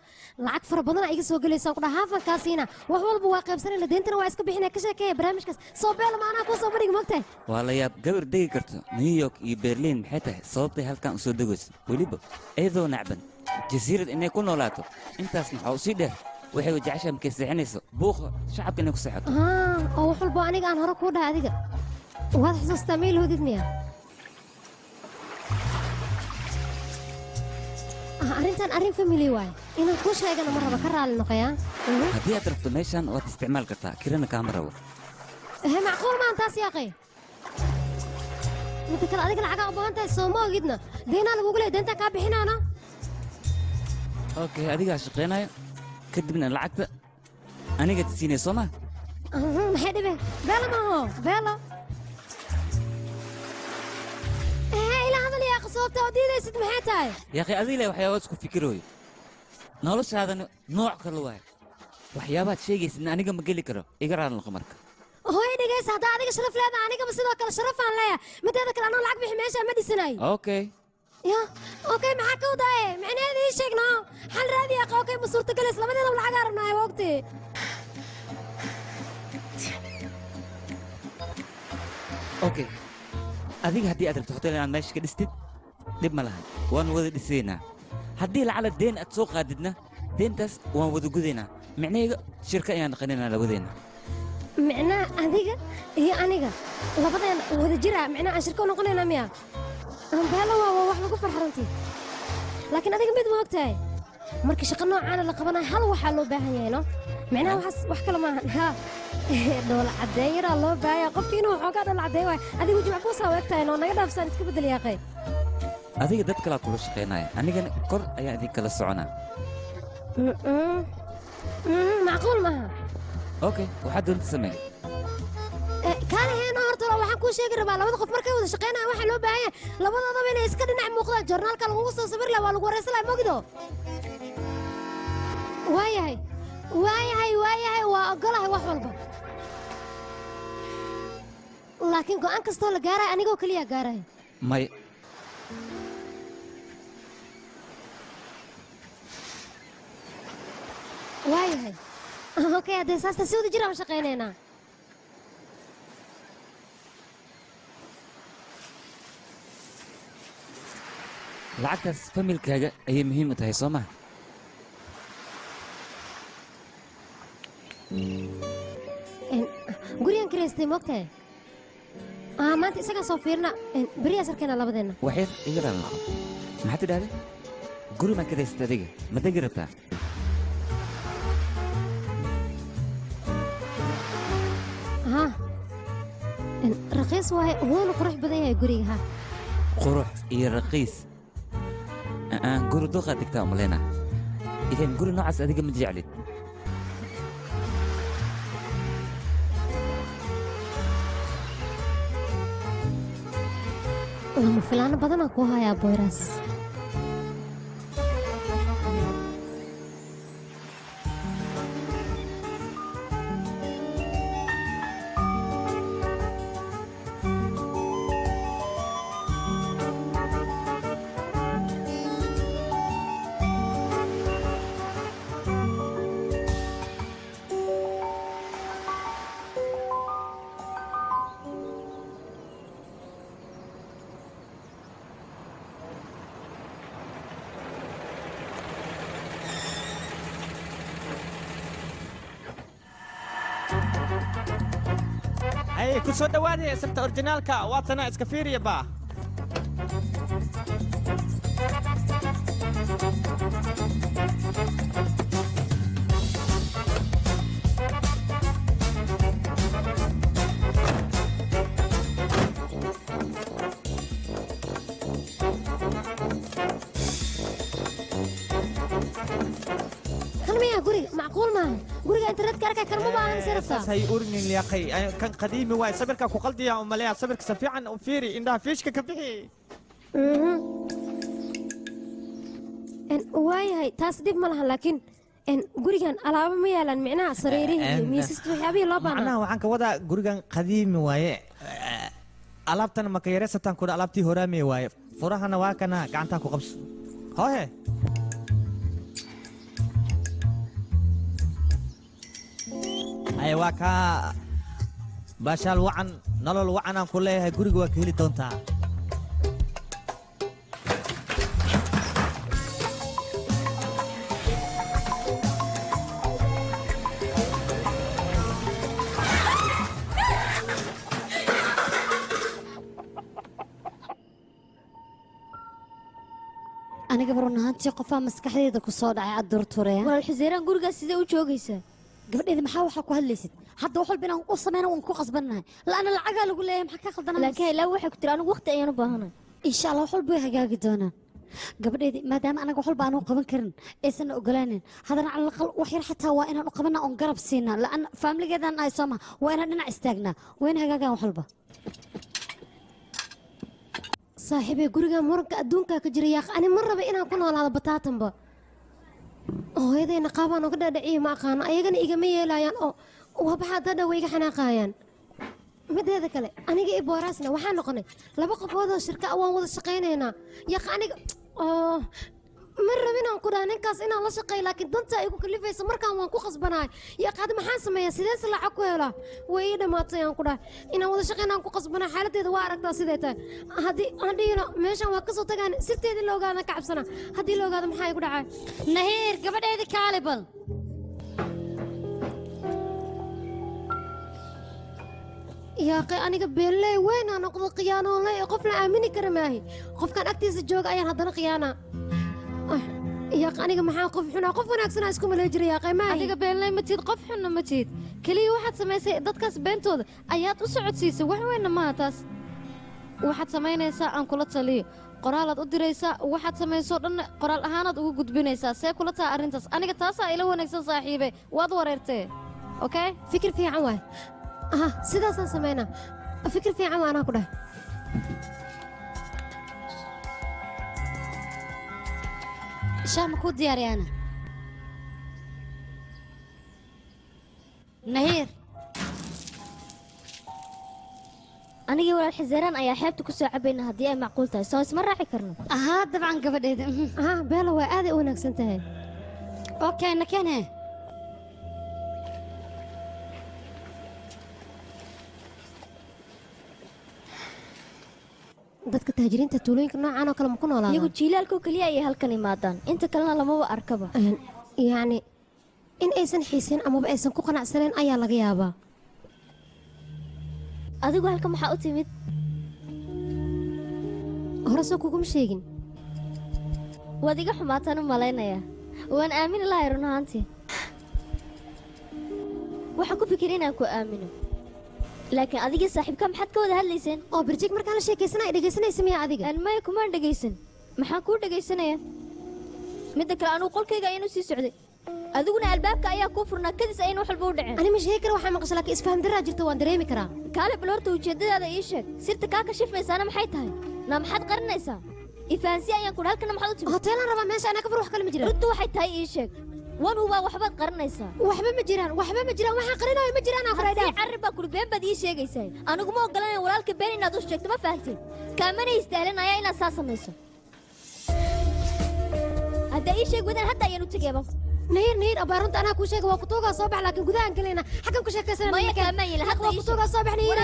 lacag fara badanaa iga soo gelaysa ku dhaha haafankaasiina wax walba waa qaybsanayna deentana waa iska bixinaya ka sheekeeya barnaamijkaas soo beela maanaa kuu soo bandhigi mogtahay waa la yaab gabar degi karto new york iyo berliin maxay tahay sababtay halkan u soo degayso weliba iyadoo nacban jasiirad inay ku noolaato intaas maxaa u sii dheer waxay jeceshaa markay seexinayso buuqa shacabka inay ku seexato oo wax walbo aniga aan hore kuu dhahay adiga waad xusuustaa meel hodid miya arrintan arrin family waaye inaan kuu sheegana ma raba ka raali noqoyaa haddii aad rabto meeshaan waad isticmaal kartaa kirana kaama rabo macquul maan taas yaaqay midda kale adiga lacagaa u baahan tahay soo ma ogidna deynaa lagugu leey deyntaan kaa bixinaana okay adigaa shaqaynayo kadibna lacagta anigaad siinay soo ma maxay dhibe beelo maaho beelo ila hadal yaa qasoobta oo diidaysid maxay tahay yaaqay adiga le waxyaabaad isku fikirooyo noloshaadana nooc kale waaye waxyaabaad sheegaysidna aniga ma geli karo iga raali noqo marka hooy dhegaysa haddaa adiga sharaf leedahay anigaba sidoo kale sharafaan leeyahay mideeda kale anoo lacag bixi meeshaa ma dhisanayo okay ya okay maxaa ka wadaaye micnaheeda ii sheegno xal raadi yaqa okay ma suurtagalays labadeedaba lacagaa rabnaayo wogti okay adiga haddii aad rabto hotel inaad meesha ka dhistid dhib ma lahan waan wada dhisaynaa haddii lacala deen aad soo qaadidna deentaas waan wada gudaynaa micnahayga shirka ayaan dhaqanaynaa labadeena micnaha adiga iyo aniga labadeena wada jira micnaha aan shirka u noqonaynaa miya beelo waa wax lagu farxaranti laakiin adiga mid ma ogtahay marka shaqo noocaana la qabanayo hal waxaa loo baahan yahay no macnaha waxaas wax kale maahan ha dhoola caddeeyaraa loo baahan yahay qofki inuu xoogaa dhoola caddeeyo waay adigu jimc buusaa u egtahay noo naga dhaafsaan iska beddel yaaqay adiga dad kalaa kula shaqaynaya anigana kor ayaan idin kala soconaa macquul maaha okay waxaad doonta samee kaale heena horta waxaan kuu sheegi rabaa labada qof markay wada shaqaynayaan waxaa loo baahan yahay labadoodaba inay iska dhinac muuqdaan joornaalka lagugu soo sawir laha waa lagu waraysan laha mogido waayahay waa ogolahay wax walba laakiin go'aan kastoo la gaaraya anigoo keliya gaaraya may waayahay okay haddee saasta si wada jiraan shaqaynaynaa lacagtaas familkaaga ayay muhiim u tahay soo maha gurigan kiraystay moogtahay maanta isagaa soo fiirna beriyaas arkayna labadeenna waxyar iga raalin noqon maxaad tidhahday guri baan kiraystay adiga ma degi rabtaa raqiis waaye wuuna qurux badan yahay guriga ha qurux iyo raqiis guri duqaad digtaa umaleyna idan guri noocaas adiga ma jeclid lama filaano badanaa kuu hayaa boyraas ay ku soo dhawaadaya sirta originaalka waatana iska fiiriya baa معقول ما قولي انت رد كركه كرمو بقى سيرفتا هي اورنين يا اخي كان قديمي واي صبرك كو قلدي يا ام ليا صبرك سفيعا وفيري انها فيشك كبخي ان واي هي تاس ديب مالها لكن ان غوريغان alaaba ma yaalan micnaha sariirihi miisaska waxyaabihi loo baahnaa macnaha waxaan ka wadaa gurigan qadiimi waaye alaabtan ma ka yareysatan ku alaabtii horaamay waaye furahana waa kana gacanta ku qabso hoohe ay waa ka baashaal wacan nolol wacan aan ku leeyahay guriga waa ka heli doontaa aniga baron ahaantii qofaa maskaxdeeda ku soo dhacay adurtureen walaal xuseeraan gurigaas sidee u joogaysaa gabadheeda maxaa waxaa ku hadlaysid hadda wax walba inaan u sameyno waan ku qasbannahay la'aana lacagaa lagu leeyahay maxaa ka khaldana laakiin ilaa waxay ku tiri anigu waqti ayaan u baahanahay insha allah wax walba way hagaagi doonaan gabadheedii maadaama anaga wax walba aanu qaban karin aysan ogolaanin haddana cala aqal wax yar xataa waa inaan u qabanaa oon garab siinaa la'aana faamiligeedaan ahay sooma waa inaan dhinac istaagnaa waa in hagaagaan wax walba saaxiibey guriga muranka adduunka ka jira yaaq ani ma raba inaan ku noolaado bataatanba hooyadayna qaabaan uga dhaadhiciyo ma aqaano ayagana igama yeelayaan oo wabaxaa dadha way iga xanaaqayaan mideeda kale aniga iyo booraasna waxaan noqonay laba qofoodoo shirka waan wada shaqaynaynaa yaaq aniga ma rabin aan ku dhaha ninkaas inaan la shaqeeyo laakiin danta igu kalifaysa markaan waan ku qasbanahay yaaq hadda maxaan sameeyaa sidees lacag ku helaa way ii dhammaatay aan ku dhahay inaan wada shaqaynaan ku qasbanaa xaaladdeeda waa aragtaa sidee tahay haddii aan dhihino meeshaan waa kasoo tagaan sirteedii la ogaada ka cabsana haddii la ogaado maxaa igu dhacay nahiir gabadheedii kaali bal yaaqe aniga beelley weyn aan noqdo khiyaanoole ee qof la aamini kara maahi qofkaan agtiisa jooga ayaan haddana khiyaanaa يا aniga maxaa qof xuna qof wanaagsan isku malay jiray yaa qiimaha adiga beenlay ma tiid qof xunna ma tiid kaliya waxaad samaysay dadkaas beentooda ayaad u socodsiisay wax weynna maaha taas waxaad samaynaysaa aan kula taliyo qoraalaad u diraysaa waxaad samaysoo dhan qoraal ahaanaad ugu gudbinaysaa see kula taha arrintaas aniga taasaa ila wanaagsan saaxiibe waad wareertee okay fikir fiican waay aha sidaasaan samaynaa fikir fiican waa anaa ku dhahay shaama ku diyaariyaana nahiir anigii walaal xisaaran ayaa xeebta ku soo cabayna haddii ay macquul tahay soo isma raaci karno ahaa dabcan gabadheeda aha beela waa aaday u wanaagsan tahay okay nakene dadka taajiriinta tuulooyinka noocaan oo kale ma ku noolaadaan iyagu jiilaalkoo keliya ayay halkan imaadaan inta kalena lamaba arkaba yacni in aysan xiisin amaba aysan ku qanacsanayn ayaa laga yaabaa adigu halkan maxaa u timid hore soo kuguma sheegin waad iga xumaataan u malaynayaa waan aamini lahay run ahaantii waxaan ku fikir inaan ku aamino laakiin adigii saaxiibka maxaad ka wada hadlayseen oo birjig markaan la sheekaysanay dhegaysanaysa miyaa adiga maya kumaan dhegaysan maxaan kuu dhegaysanaya midda kale anuu qolkayga ayanu sii socday adiguna albaabka ayaa kuu furnaa kadis aynu wax walba u dhaceen ani ma sheegi kara waxaa maqasha laakiin isfaham daraa jirta waan dareemi karaa kaale bal horta ujeeddadaada ii sheeg sirta kaa kashifmaysaana maxay tahay naa maxaad qarinaysaa ifahansi ayaan kudhi halkana maxaad u timid hoteelaan rabaa meesha anaa ka fur wax kale ma jiraan runtu waxay tahay ii sheeg wanuubaa waxbaad qarinaysaa waxba ma jiraan waxaan qarinayo ma jiraan haddii carri baa kudhi been baad ii sheegaysaa aniguma ogolanayn walaalka been inaad u sheegto ma fahanteen kaamana istaahlanayaa inaad saa samayso haddaa ii sheeg wadaan hadda ayaan u tegeeba nayir abaa runta anaa kuu sheega waa kutuugaa soo bax laakiin gudahaan galayna xaggan ku sheekaysana maya kaamaan yela hadda waa kutuugaa soo bax nayir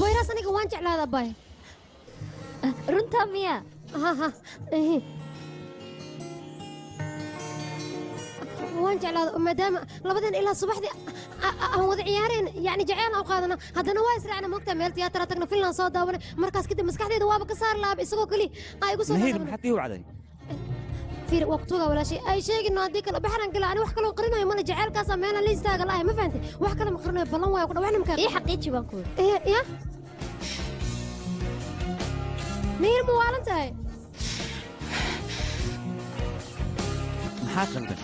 boyraas aniga waan jeclaada bay runtaa miya waan jeclaada maadaama labadan ilaa subaxdii aan wada ciyaareen yani jaceyl aan u qaadana haddana waa israacna mogtaa meel tiyaatara tagna finland soo daawanay markaas kadib maskaxdeeda waaba ka saar laaba isagoo keli aa igu soo nahiir maxaad ii wacday fiir waa kutuugaa walaashay ay sheegino haddii kale baxran gala ani wax kaloo qarinayo male jaceylkaasa meelaan la istaaga la'ahay ma fahantay wax kale ma qarinayo ballan waayo ku dhawaxna makaa ii xaqiiji baan ku ya nayir ma waalan tahay maxaa qaldan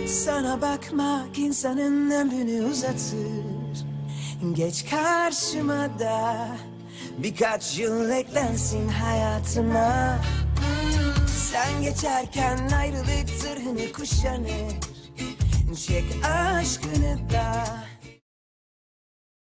Sana bakmak insanın ömrünü uzatır. Geç karşıma da birkaç yıl eklensin hayatıma. Sen geçerken ayrılık zırhını kuşanır. Çek aşkını da